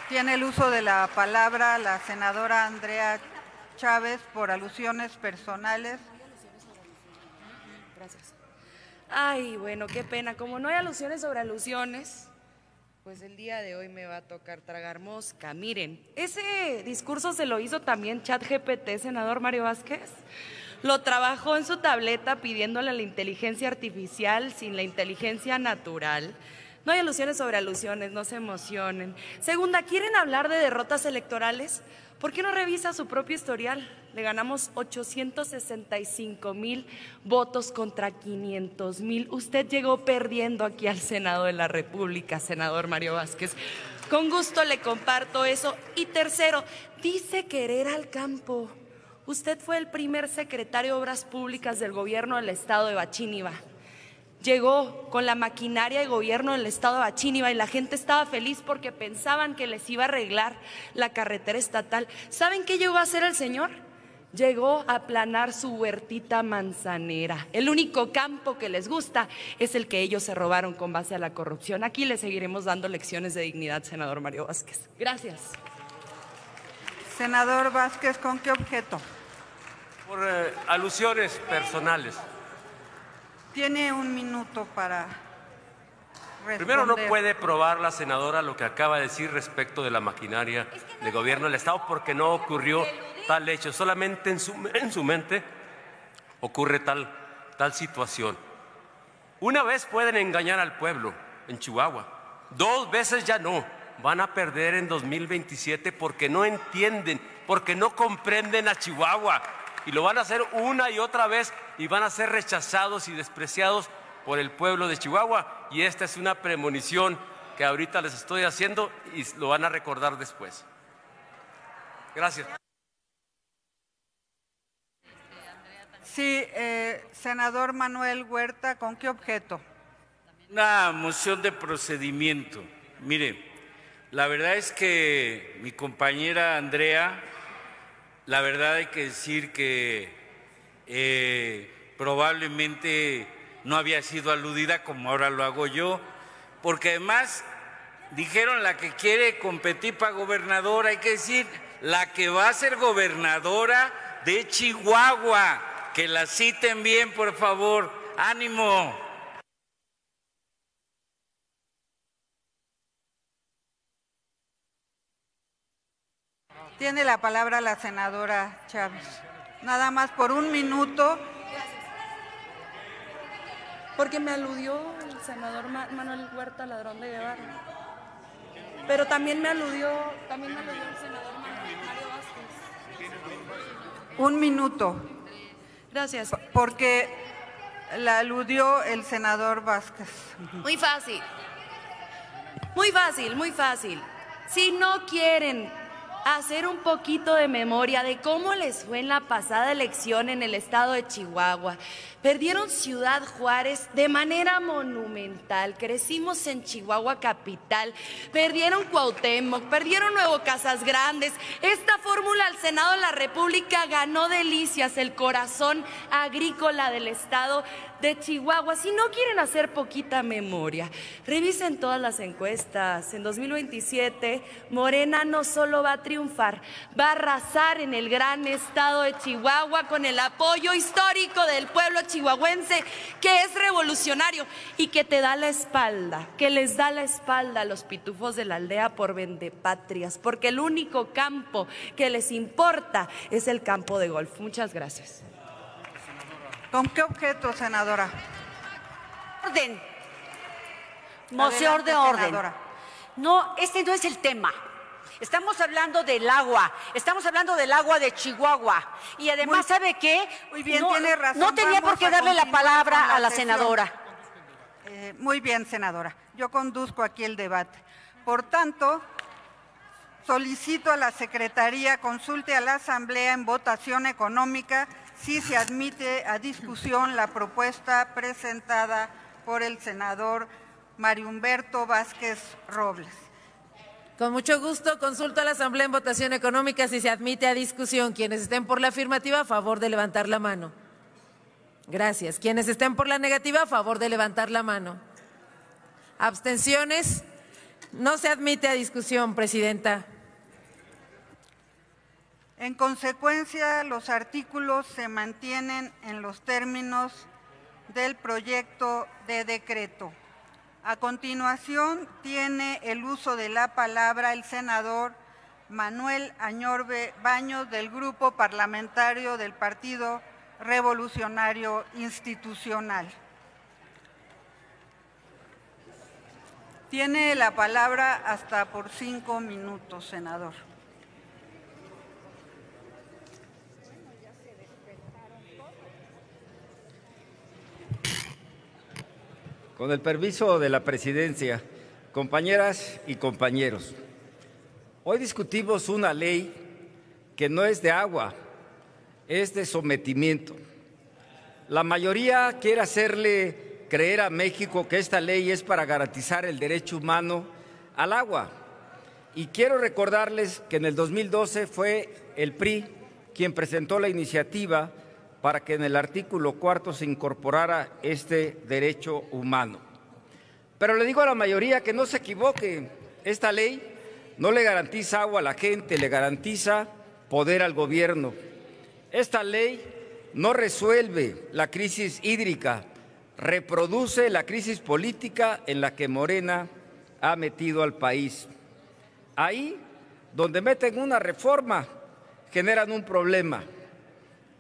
Tiene el uso de la palabra la senadora Andrea Chávez por alusiones personales.
Gracias. Ay, bueno, qué pena. Como no hay alusiones sobre alusiones, pues el día de hoy me va a tocar tragar mosca. Miren, ese discurso se lo hizo también ChatGPT, senador Mario Vázquez. Lo trabajó en su tableta pidiéndole a la inteligencia artificial sin la inteligencia natural. No hay alusiones sobre alusiones, no se emocionen. Segunda, ¿quieren hablar de derrotas electorales? ¿Por qué no revisa su propio historial? Le ganamos 865,000 votos contra 500,000. Usted llegó perdiendo aquí al Senado de la República, senador Mario Vázquez. Con gusto le comparto eso. Y tercero, dice querer al campo. Usted fue el primer secretario de Obras Públicas del gobierno del estado de Bachíniva. Llegó con la maquinaria de gobierno del estado de Bachíniva y la gente estaba feliz porque pensaban que les iba a arreglar la carretera estatal. ¿Saben qué llegó a hacer el señor? Llegó a aplanar su huertita manzanera. El único campo que les gusta es el que ellos se robaron con base a la corrupción. Aquí le seguiremos dando lecciones de dignidad, senador Mario Vázquez. Gracias.
Senador Vázquez, ¿con qué objeto?
Por alusiones personales.
Tiene un minuto para responder.
Primero, no puede probar la senadora lo que acaba de decir respecto de la maquinaria de gobierno del Estado, porque no ocurrió tal hecho. Solamente en su mente ocurre tal situación. Una vez pueden engañar al pueblo en Chihuahua, 2 veces ya no. Van a perder en 2027 porque no entienden, porque no comprenden a Chihuahua. Y lo van a hacer una y otra vez y van a ser rechazados y despreciados por el pueblo de Chihuahua. Y esta es una premonición que ahorita les estoy haciendo y lo van a recordar después. Gracias.
Sí, senador Manuel Huerta, ¿con qué objeto?
Una moción de procedimiento. Mire, la verdad es que mi compañera Andrea, la verdad hay que decir que probablemente no había sido aludida como ahora lo hago yo, porque además dijeron la que quiere competir para gobernadora, hay que decir la que va a ser gobernadora de Chihuahua, que la citen bien, por favor, ánimo.
Tiene la palabra la senadora Chávez. Nada más por 1 minuto.
Porque me aludió el senador Manuel Huerta, ladrón de Guevara. Pero también me aludió el senador Mario Vázquez.
1 minuto.
Gracias.
Porque la aludió el senador Vázquez.
Muy fácil. Muy fácil, muy fácil. Si no quieren hacer un poquito de memoria de cómo les fue en la pasada elección en el estado de Chihuahua. Perdieron Ciudad Juárez de manera monumental. Crecimos en Chihuahua capital. Perdieron Cuauhtémoc, perdieron Nuevo Casas Grandes. Esta fórmula al Senado de la República ganó delicias, el corazón agrícola del estado de Chihuahua. Si no quieren hacer poquita memoria, revisen todas las encuestas. En 2027, Morena no solo va a triunfar, va a arrasar en el gran estado de Chihuahua con el apoyo histórico del pueblo chihuahuense, que es revolucionario y que te da la espalda, que les da la espalda a los pitufos de la aldea por vendepatrias, porque el único campo que les importa es el campo de golf. Muchas gracias.
¿Con qué objeto, senadora?
Orden. Moción de orden. Senadora. No, este no es el tema. Estamos hablando del agua, estamos hablando del agua de Chihuahua. Y además, ¿sabe qué?
Muy bien,
no,
tiene razón.
No tenía por qué darle la palabra a la senadora.
Muy bien, senadora. Yo conduzco aquí el debate. Por tanto, solicito a la Secretaría consulte a la Asamblea en votación económica si se admite a discusión la propuesta presentada por el senador Mario Humberto Vázquez Robles.
Con mucho gusto, consulto a la Asamblea en votación económica si se admite a discusión. Quienes estén por la afirmativa, a favor de levantar la mano. Gracias. Quienes estén por la negativa, a favor de levantar la mano. ¿Abstenciones? No se admite a discusión, Presidenta.
En consecuencia, los artículos se mantienen en los términos del proyecto de decreto. A continuación, tiene el uso de la palabra el senador Manuel Añorbe Baños, del Grupo Parlamentario del Partido Revolucionario Institucional. Tiene la palabra hasta por 5 minutos, senador.
Con el permiso de la presidencia, compañeras y compañeros, hoy discutimos una ley que no es de agua, es de sometimiento. La mayoría quiere hacerle creer a México que esta ley es para garantizar el derecho humano al agua. Y quiero recordarles que en el 2012 fue el PRI quien presentó la iniciativa para que en el artículo 4 se incorporara este derecho humano. Pero le digo a la mayoría que no se equivoque, esta ley no le garantiza agua a la gente, le garantiza poder al gobierno. Esta ley no resuelve la crisis hídrica, reproduce la crisis política en la que Morena ha metido al país. Ahí, donde meten una reforma, generan un problema.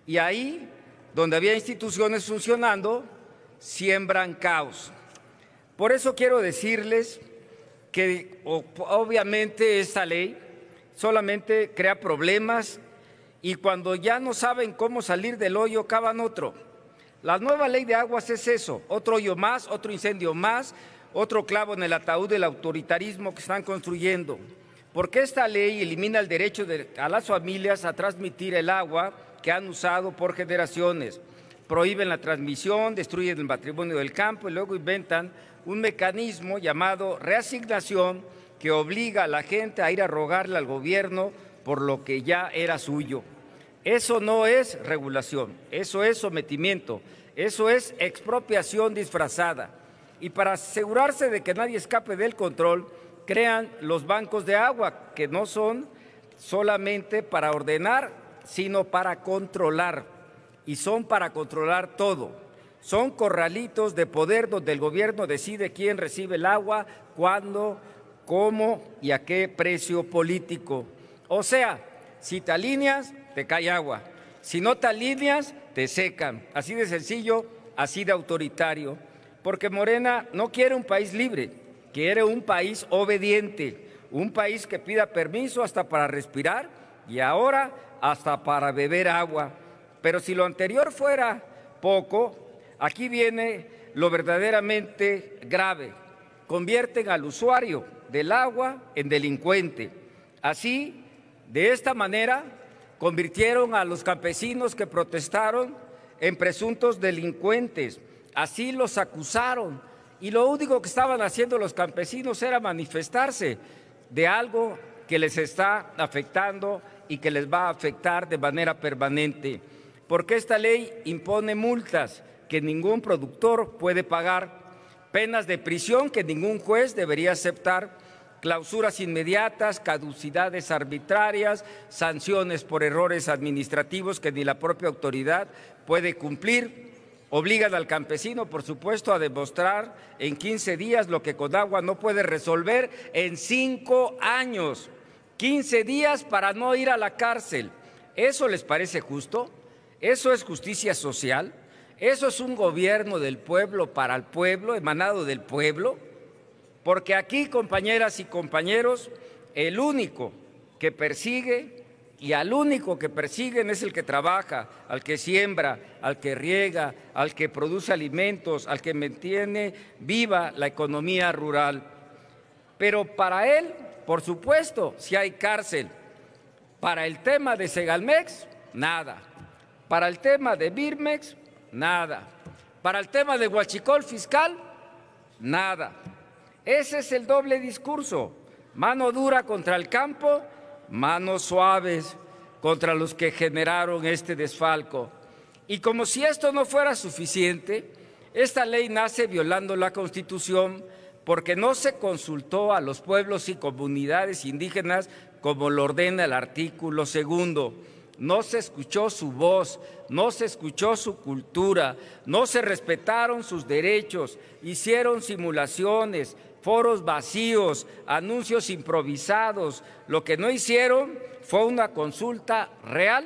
Y ahí, donde había instituciones funcionando, siembran caos. Por eso quiero decirles que obviamente esta ley solamente crea problemas y cuando ya no saben cómo salir del hoyo, cavan otro. La nueva ley de aguas es eso, otro hoyo más, otro incendio más, otro clavo en el ataúd del autoritarismo que están construyendo. Porque esta ley elimina el derecho a las familias a transmitir el agua que han usado por generaciones. Prohíben la transmisión, destruyen el patrimonio del campo y luego inventan un mecanismo llamado reasignación que obliga a la gente a ir a rogarle al gobierno por lo que ya era suyo. Eso no es regulación, eso es sometimiento, eso es expropiación disfrazada. Y para asegurarse de que nadie escape del control, crean los bancos de agua, que no son solamente para ordenar, sino para controlar. Y son para controlar todo. Son corralitos de poder donde el gobierno decide quién recibe el agua, cuándo, cómo y a qué precio político. O sea, si te alineas, te cae agua. Si no te alineas, te secan. Así de sencillo, así de autoritario. Porque Morena no quiere un país libre, quiere un país obediente, un país que pida permiso hasta para respirar y ahora hasta para beber agua. Pero si lo anterior fuera poco, aquí viene lo verdaderamente grave. Convierten al usuario del agua en delincuente. Así, de esta manera, convirtieron a los campesinos que protestaron en presuntos delincuentes. Así los acusaron. Y lo único que estaban haciendo los campesinos era manifestarse de algo que les está afectando y que les va a afectar de manera permanente. Porque esta ley impone multas que ningún productor puede pagar, penas de prisión que ningún juez debería aceptar, clausuras inmediatas, caducidades arbitrarias, sanciones por errores administrativos que ni la propia autoridad puede cumplir. Obligan al campesino, por supuesto, a demostrar en 15 días lo que con agua no puede resolver en 5 años. 15 días para no ir a la cárcel. ¿Eso les parece justo? ¿Eso es justicia social? ¿Eso es un gobierno del pueblo para el pueblo, emanado del pueblo? Porque aquí, compañeras y compañeros, el único que persigue y al único que persiguen es el que trabaja, al que siembra, al que riega, al que produce alimentos, al que mantiene viva la economía rural. Pero para él, por supuesto, si hay cárcel. Para el tema de Segalmex, nada. Para el tema de Birmex, nada. Para el tema de huachicol fiscal, nada. Ese es el doble discurso. Mano dura contra el campo, manos suaves contra los que generaron este desfalco. Y como si esto no fuera suficiente, esta ley nace violando la Constitución porque no se consultó a los pueblos y comunidades indígenas como lo ordena el artículo 2. No se escuchó su voz, no se escuchó su cultura, no se respetaron sus derechos, hicieron simulaciones, foros vacíos, anuncios improvisados. Lo que no hicieron fue una consulta real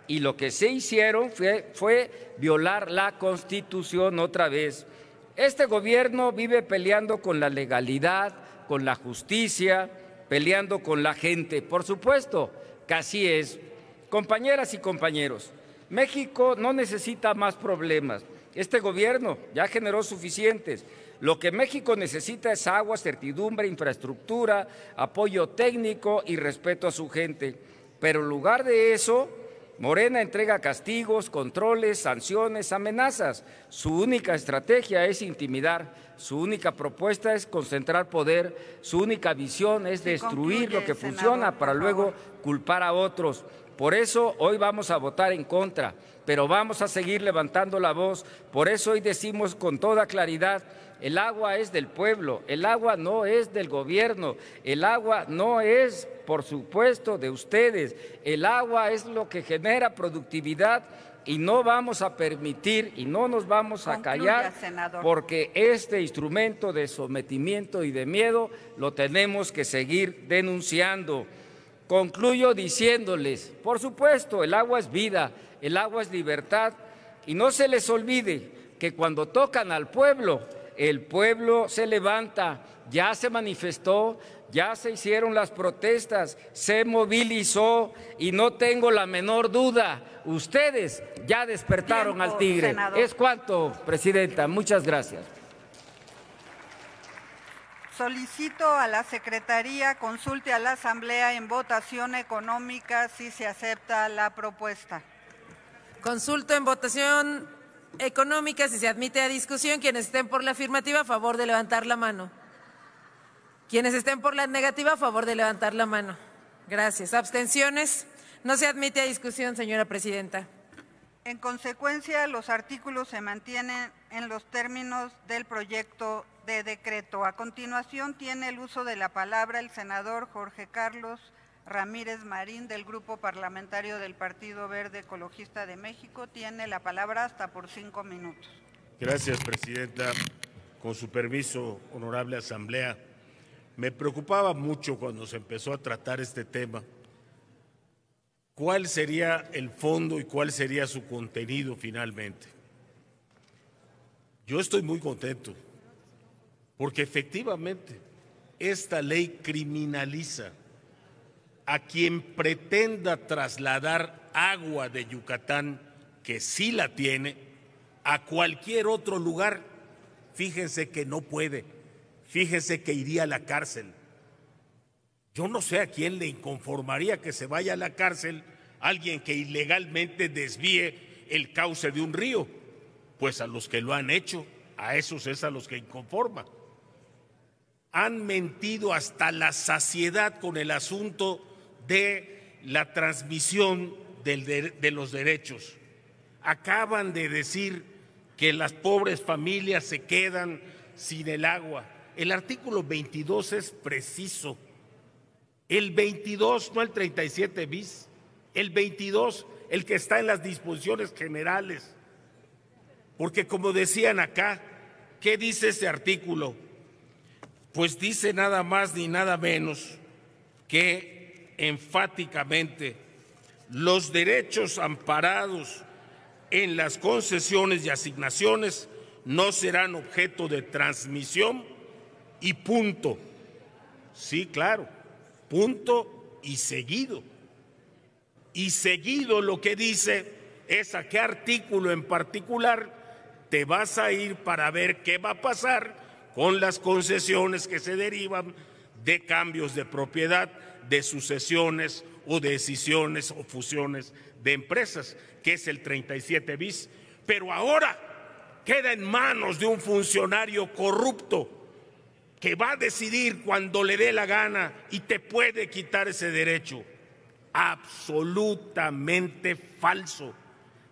y lo que sí hicieron fue violar la Constitución otra vez. Este gobierno vive peleando con la legalidad, con la justicia, peleando con la gente. Por supuesto que así es. Compañeras y compañeros, México no necesita más problemas. Este gobierno ya generó suficientes. Lo que México necesita es agua, certidumbre, infraestructura, apoyo técnico y respeto a su gente. Pero en lugar de eso, Morena entrega castigos, controles, sanciones, amenazas. Su única estrategia es intimidar, su única propuesta es concentrar poder, su única visión es destruir lo que funciona para luego culpar a otros. Por eso hoy vamos a votar en contra, pero vamos a seguir levantando la voz. Por eso hoy decimos con toda claridad, el agua es del pueblo, el agua no es del gobierno, el agua no es, por supuesto, de ustedes. El agua es lo que genera productividad y no vamos a permitir y no nos vamos a callar, porque este instrumento de sometimiento y de miedo lo tenemos que seguir denunciando. Concluyo diciéndoles, por supuesto, el agua es vida, el agua es libertad, y no se les olvide que cuando tocan al pueblo, el pueblo se levanta, ya se manifestó, ya se hicieron las protestas, se movilizó y no tengo la menor duda, ustedes ya despertaron al tigre.
Senador.
Es cuanto, Presidenta. Muchas gracias.
Solicito a la Secretaría consulte a la Asamblea en votación económica si se acepta la propuesta.
Consulto en votación económica si se admite a discusión. Quienes estén por la afirmativa, a favor de levantar la mano. Quienes estén por la negativa, a favor de levantar la mano. Gracias. ¿Abstenciones? No se admite a discusión, señora Presidenta.
En consecuencia, los artículos se mantienen en los términos del proyecto de decreto. A continuación, tiene el uso de la palabra el senador Jorge Carlos Ramírez Marín, del Grupo Parlamentario del Partido Verde Ecologista de México. Tiene la palabra hasta por 5 minutos.
Gracias, Presidenta. Con su permiso, honorable Asamblea, me preocupaba mucho cuando se empezó a tratar este tema, cuál sería el fondo y cuál sería su contenido finalmente. Yo estoy muy contento, porque efectivamente esta ley criminaliza a quien pretenda trasladar agua de Yucatán, que sí la tiene, a cualquier otro lugar. Fíjense que no puede, fíjense que iría a la cárcel. Yo no sé a quién le inconformaría que se vaya a la cárcel alguien que ilegalmente desvíe el cauce de un río. Pues a los que lo han hecho, a esos es a los que inconforma. Han mentido hasta la saciedad con el asunto de la transmisión de los derechos. Acaban de decir que las pobres familias se quedan sin el agua. El artículo 22 es preciso. El 22, no el 37 bis, el 22, el que está en las disposiciones generales. Porque como decían acá, ¿qué dice ese artículo? Pues dice nada más ni nada menos que enfáticamente los derechos amparados en las concesiones y asignaciones no serán objeto de transmisión y punto. Sí, claro, punto y seguido. Y seguido lo que dice es a qué artículo en particular te vas a ir para ver qué va a pasar con las concesiones que se derivan de cambios de propiedad, de sucesiones o de escisiones o fusiones de empresas, que es el 37 bis. Pero ahora queda en manos de un funcionario corrupto que va a decidir cuando le dé la gana y te puede quitar ese derecho. Absolutamente falso.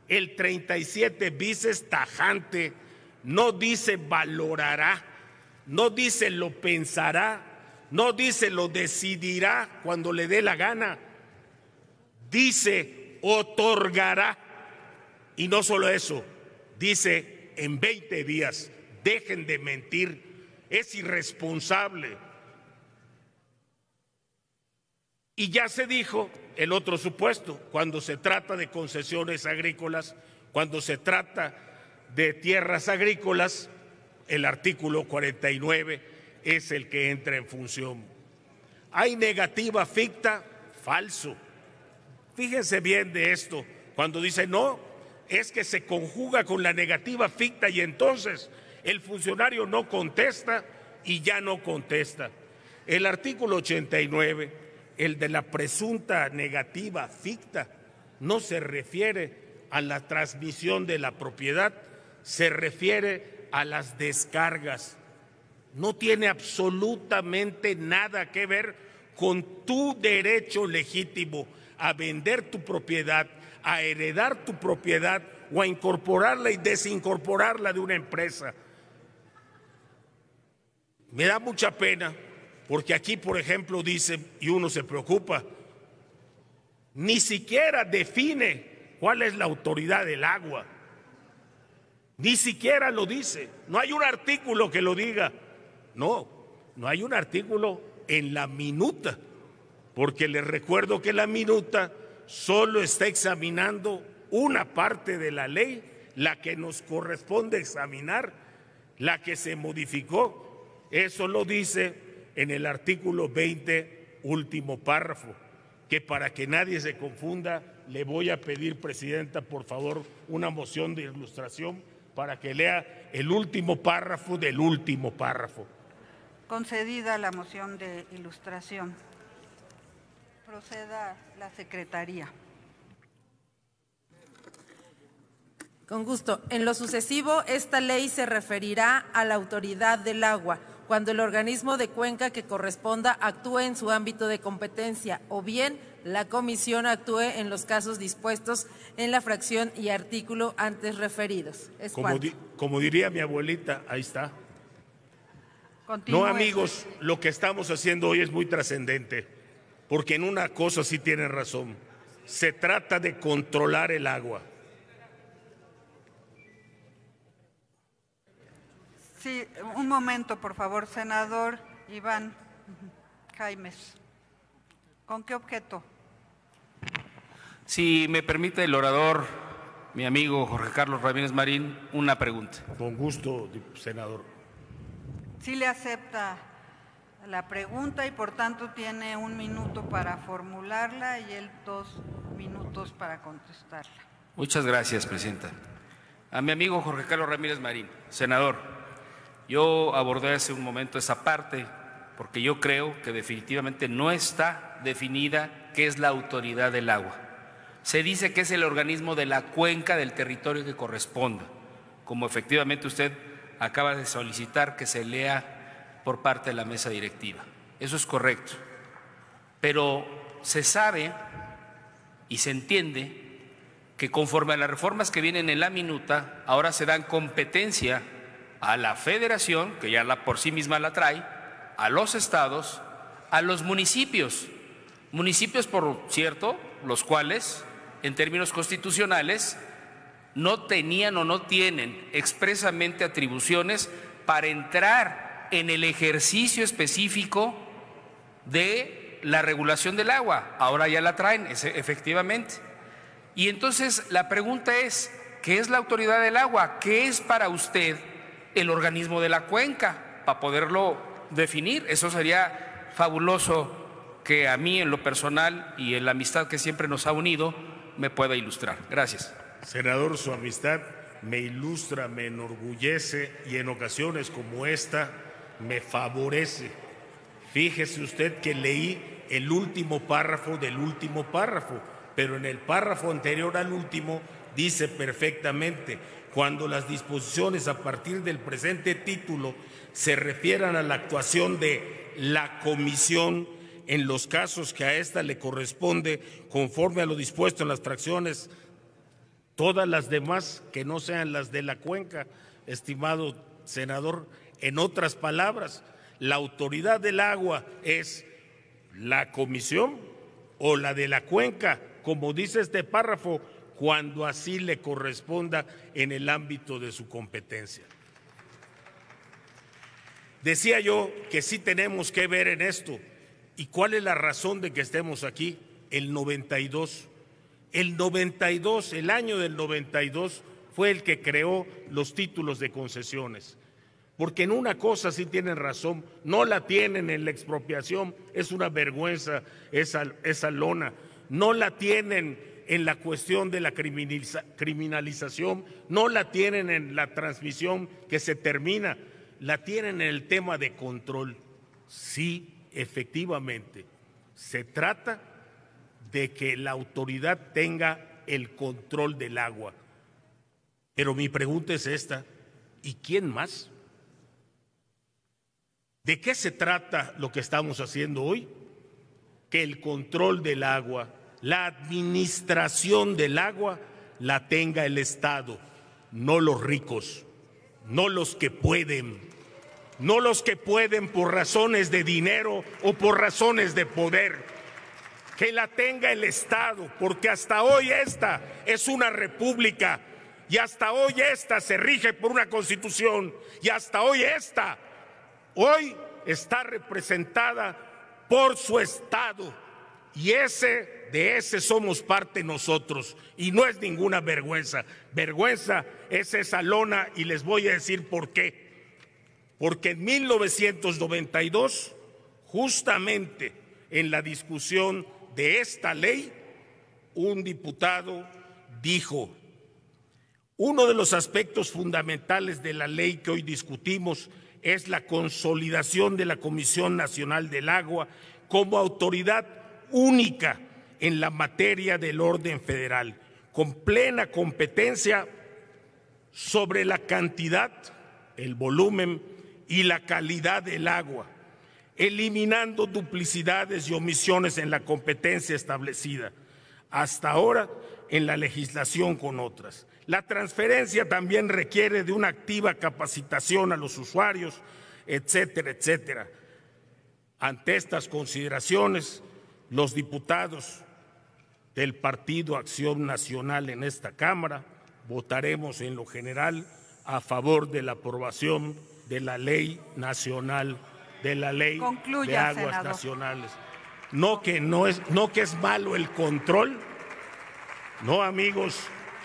El 37 bis es tajante, no dice valorará, no dice lo pensará, no dice lo decidirá cuando le dé la gana, dice otorgará. Y no solo eso, dice en 20 días, dejen de mentir, es irresponsable. Y ya se dijo el otro supuesto, cuando se trata de concesiones agrícolas, cuando se trata de tierras agrícolas, el artículo 49 es el que entra en función. ¿Hay negativa ficta? Falso. Fíjense bien de esto, cuando dice no, es que se conjuga con la negativa ficta y entonces el funcionario no contesta y ya no contesta. El artículo 89, el de la presunta negativa ficta, no se refiere a la transmisión de la propiedad, se refiere a las descargas. No tiene absolutamente nada que ver con tu derecho legítimo a vender tu propiedad, a heredar tu propiedad o a incorporarla y desincorporarla de una empresa. Me da mucha pena porque aquí, por ejemplo, dice, y uno se preocupa, ni siquiera define ¿Cuál es la autoridad del agua? Ni siquiera lo dice. No hay un artículo que lo diga. No hay un artículo en la minuta, porque les recuerdo que la minuta solo está examinando una parte de la ley, la que nos corresponde examinar, la que se modificó. Eso lo dice en el artículo 20, último párrafo, que para que nadie se confunda, le voy a pedir, Presidenta, por favor, una moción de ilustración para que lea el último párrafo del último párrafo.
Concedida la moción de ilustración. Proceda la Secretaría.
Con gusto. En lo sucesivo, esta ley se referirá a la autoridad del agua, cuando el organismo de cuenca que corresponda actúe en su ámbito de competencia, o bien la comisión actúe en los casos dispuestos en la fracción y artículo antes referidos.
Como diría mi abuelita, ahí está.
Continúe.
No, amigos, lo que estamos haciendo hoy es muy trascendente, porque en una cosa sí tienen razón. Se trata de controlar el agua.
Sí, un momento, por favor, senador Iván Jaimes. ¿Con qué objeto?
Si me permite el orador, mi amigo Jorge Carlos Ramírez Marín, una pregunta.
Con gusto, senador.
Sí le acepta la pregunta y por tanto tiene 1 minuto para formularla y él 2 minutos para contestarla.
Muchas gracias, Presidenta. A mi amigo Jorge Carlos Ramírez Marín, senador, yo abordé hace un momento esa parte porque yo creo que definitivamente no está definida qué es la autoridad del agua. Se dice que es el organismo de la cuenca del territorio que corresponda, como efectivamente usted acaba de solicitar que se lea por parte de la mesa directiva. Eso es correcto. Pero se sabe y se entiende que conforme a las reformas que vienen en la minuta, ahora se dan competencia a la Federación, que ya por sí misma la trae, a los estados, a los municipios. Municipios, por cierto, los cuales, en términos constitucionales, no tenían o no tienen expresamente atribuciones para entrar en el ejercicio específico de la regulación del agua. Ahora ya la traen, efectivamente. Y entonces la pregunta es, ¿qué es la autoridad del agua? ¿Qué es para usted el organismo de la cuenca? Para poderlo definir. Eso sería fabuloso que a mí en lo personal y en la amistad que siempre nos ha unido me pueda ilustrar. Gracias.
Senador, su amistad me ilustra, me enorgullece y en ocasiones como esta me favorece. Fíjese usted que leí el último párrafo del último párrafo, pero en el párrafo anterior al último dice perfectamente: cuando las disposiciones a partir del presente título se refieran a la actuación de la comisión en los casos que a ésta le corresponde conforme a lo dispuesto en las fracciones, todas las demás que no sean las de la cuenca, estimado senador, en otras palabras, la autoridad del agua es la comisión o la de la cuenca, como dice este párrafo, cuando así le corresponda en el ámbito de su competencia. Decía yo que sí tenemos que ver en esto. ¿Y cuál es la razón de que estemos aquí? El 92. El año del 92 fue el que creó los títulos de concesiones. Porque en una cosa sí tienen razón, no la tienen en la expropiación, es una vergüenza esa lona, no la tienen en la cuestión de la criminalización, no la tienen en la transmisión que se termina, la tienen en el tema de control. Sí, efectivamente, se trata de que la autoridad tenga el control del agua. Pero mi pregunta es esta: ¿y quién más? ¿De qué se trata lo que estamos haciendo hoy? Que el control del agua, la administración del agua, la tenga el Estado, no los ricos, no los que pueden, por razones de dinero o por razones de poder. que la tenga el Estado, porque hasta hoy esta es una república y hasta hoy esta se rige por una constitución y hasta hoy esta está representada por su Estado y de ese somos parte nosotros y no es ninguna vergüenza. Vergüenza es esa lona y les voy a decir por qué. Porque en 1992, justamente en la discusión de esta ley, un diputado dijo: uno de los aspectos fundamentales de la ley que hoy discutimos es la consolidación de la Comisión Nacional del Agua como autoridad única en la materia del orden federal, con plena competencia sobre la cantidad, el volumen y la calidad del agua, eliminando duplicidades y omisiones en la competencia establecida hasta ahora en la legislación con otras. La transferencia también requiere de una activa capacitación a los usuarios, etcétera, etcétera. Ante estas consideraciones, los diputados del Partido Acción Nacional en esta Cámara votaremos en lo general a favor de la aprobación de la Ley Nacional, de la Ley de Aguas Nacionales. No que es malo el control, no, amigos,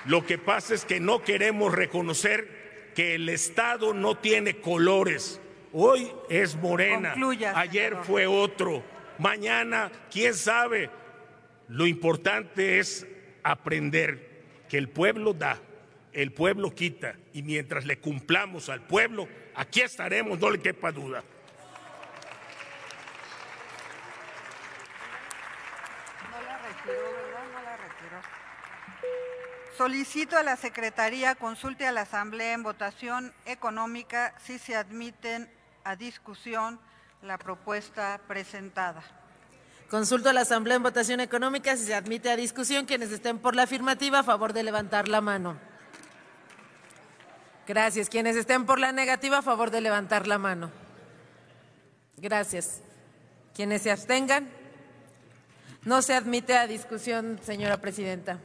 lo que pasa es que no queremos reconocer que el Estado no tiene colores. Hoy es Morena, ayer fue otro, mañana quién sabe. Lo importante es aprender que el pueblo da, el pueblo quita, y mientras le cumplamos al pueblo, aquí estaremos, no le quepa duda.
Solicito a la Secretaría consulte a la Asamblea en votación económica si se admiten a discusión la propuesta presentada.
Consulto a la Asamblea en votación económica si se admite a discusión. Quienes estén por la afirmativa, a favor de levantar la mano. Gracias. Quienes estén por la negativa, a favor de levantar la mano. Gracias. Quienes se abstengan, no se admite a discusión, señora presidenta.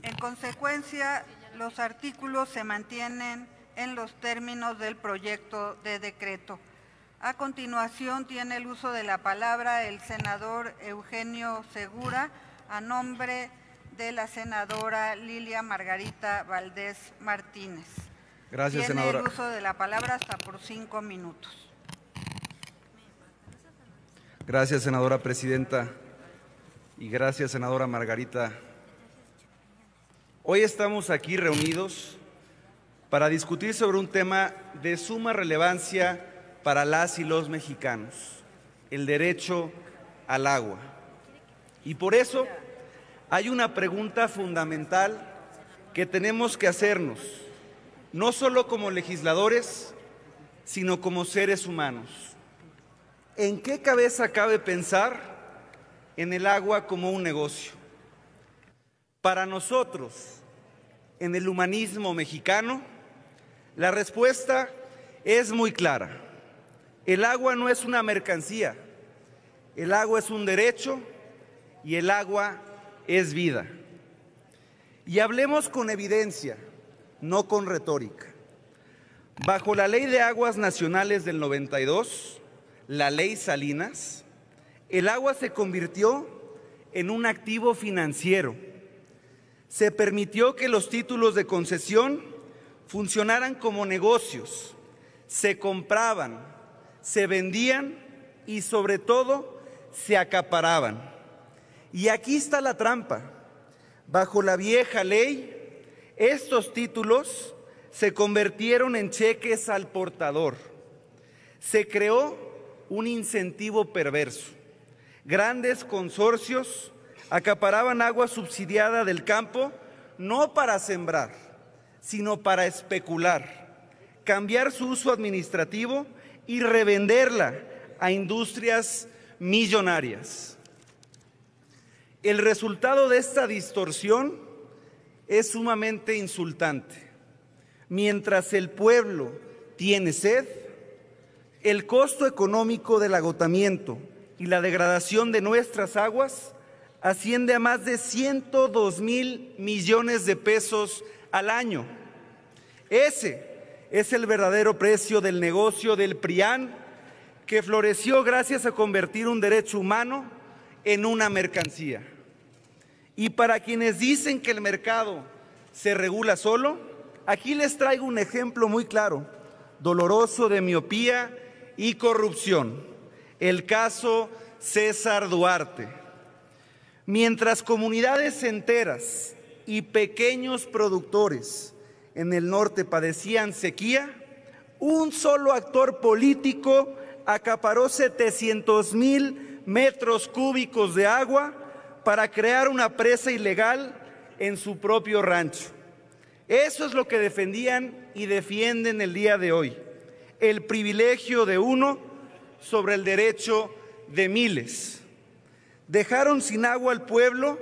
En consecuencia, los artículos se mantienen en los términos del proyecto de decreto. A continuación, tiene el uso de la palabra el senador Eugenio Segura, a nombre de la senadora Lilia Margarita Valdés Martínez.
Gracias, senadora.
Tiene el uso de la palabra hasta por 5 minutos.
Gracias, senadora presidenta, y gracias, senadora Margarita. Hoy estamos aquí reunidos para discutir sobre un tema de suma relevancia para las y los mexicanos, el derecho al agua. Y por eso hay una pregunta fundamental que tenemos que hacernos, no solo como legisladores, sino como seres humanos. ¿En qué cabeza cabe pensar en el agua como un negocio? Para nosotros, en el humanismo mexicano, la respuesta es muy clara. El agua no es una mercancía, el agua es un derecho y el agua es vida. Y hablemos con evidencia, no con retórica. Bajo la Ley de Aguas Nacionales del 92, la Ley Salinas, el agua se convirtió en un activo financiero. Se permitió que los títulos de concesión funcionaran como negocios, se compraban, se vendían y sobre todo se acaparaban. Y aquí está la trampa. Bajo la vieja ley, estos títulos se convirtieron en cheques al portador. Se creó un incentivo perverso. Grandes consorcios acaparaban agua subsidiada del campo no para sembrar, sino para especular, cambiar su uso administrativo y revenderla a industrias millonarias. El resultado de esta distorsión es sumamente insultante. Mientras el pueblo tiene sed, el costo económico del agotamiento y la degradación de nuestras aguas asciende a más de 102,000 millones de pesos al año. Ese es el verdadero precio del negocio del PRIAN, que floreció gracias a convertir un derecho humano en una mercancía. Y para quienes dicen que el mercado se regula solo, aquí les traigo un ejemplo muy claro, doloroso de miopía y corrupción. El caso César Duarte. Mientras comunidades enteras y pequeños productores en el norte padecían sequía, un solo actor político acaparó 700,000 metros cúbicos de agua para crear una presa ilegal en su propio rancho. Eso es lo que defendían y defienden el día de hoy, el privilegio de uno sobre el derecho de miles. Dejaron sin agua al pueblo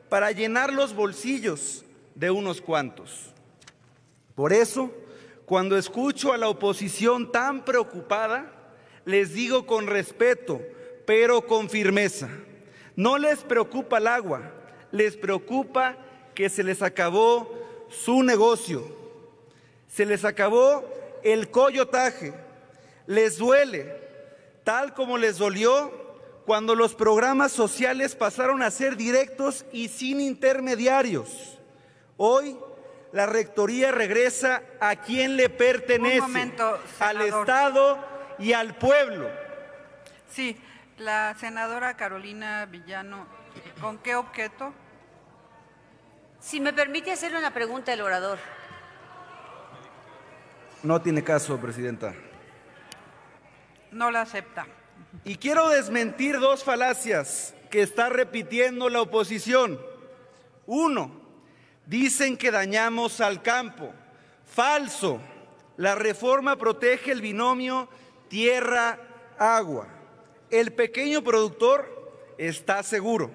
para llenar los bolsillos de unos cuantos. Por eso, cuando escucho a la oposición tan preocupada, les digo con respeto, pero con firmeza, no les preocupa el agua, les preocupa que se les acabó su negocio, se les acabó el coyotaje, les duele, tal como les dolió cuando los programas sociales pasaron a ser directos y sin intermediarios. Hoy la rectoría regresa a quien le pertenece, al Estado y al pueblo.
Sí, la senadora Carolina Villano, ¿con qué objeto?
Si me permite hacerle una pregunta al orador.
No tiene caso, presidenta.
No la acepta.
Y quiero desmentir dos falacias que está repitiendo la oposición. Uno, dicen que dañamos al campo. Falso. La reforma protege el binomio tierra-agua. El pequeño productor está seguro.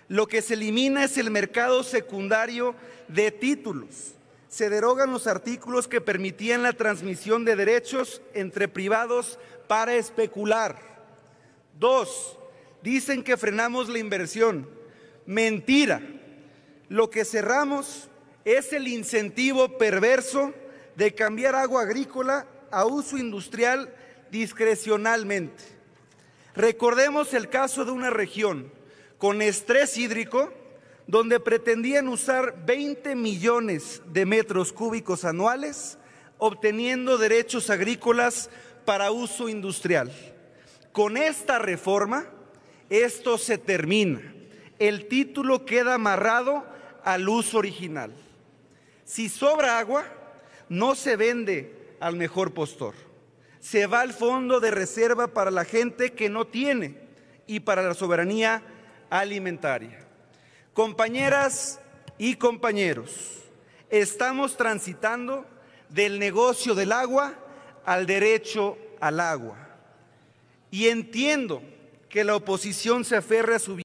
Lo que se elimina es el mercado secundario de títulos. Se derogan los artículos que permitían la transmisión de derechos entre privados para especular. Dos, dicen que frenamos la inversión. Mentira. Lo que cerramos es el incentivo perverso de cambiar agua agrícola a uso industrial discrecionalmente. Recordemos el caso de una región con estrés hídrico donde pretendían usar 20 millones de metros cúbicos anuales, obteniendo derechos agrícolas para uso industrial. Con esta reforma, esto se termina. El título queda amarrado al uso original. Si sobra agua, no se vende al mejor postor. Se va al fondo de reserva para la gente que no tiene y para la soberanía alimentaria. Compañeras y compañeros, estamos transitando del negocio del agua al derecho al agua. Y entiendo que la oposición se aferre a su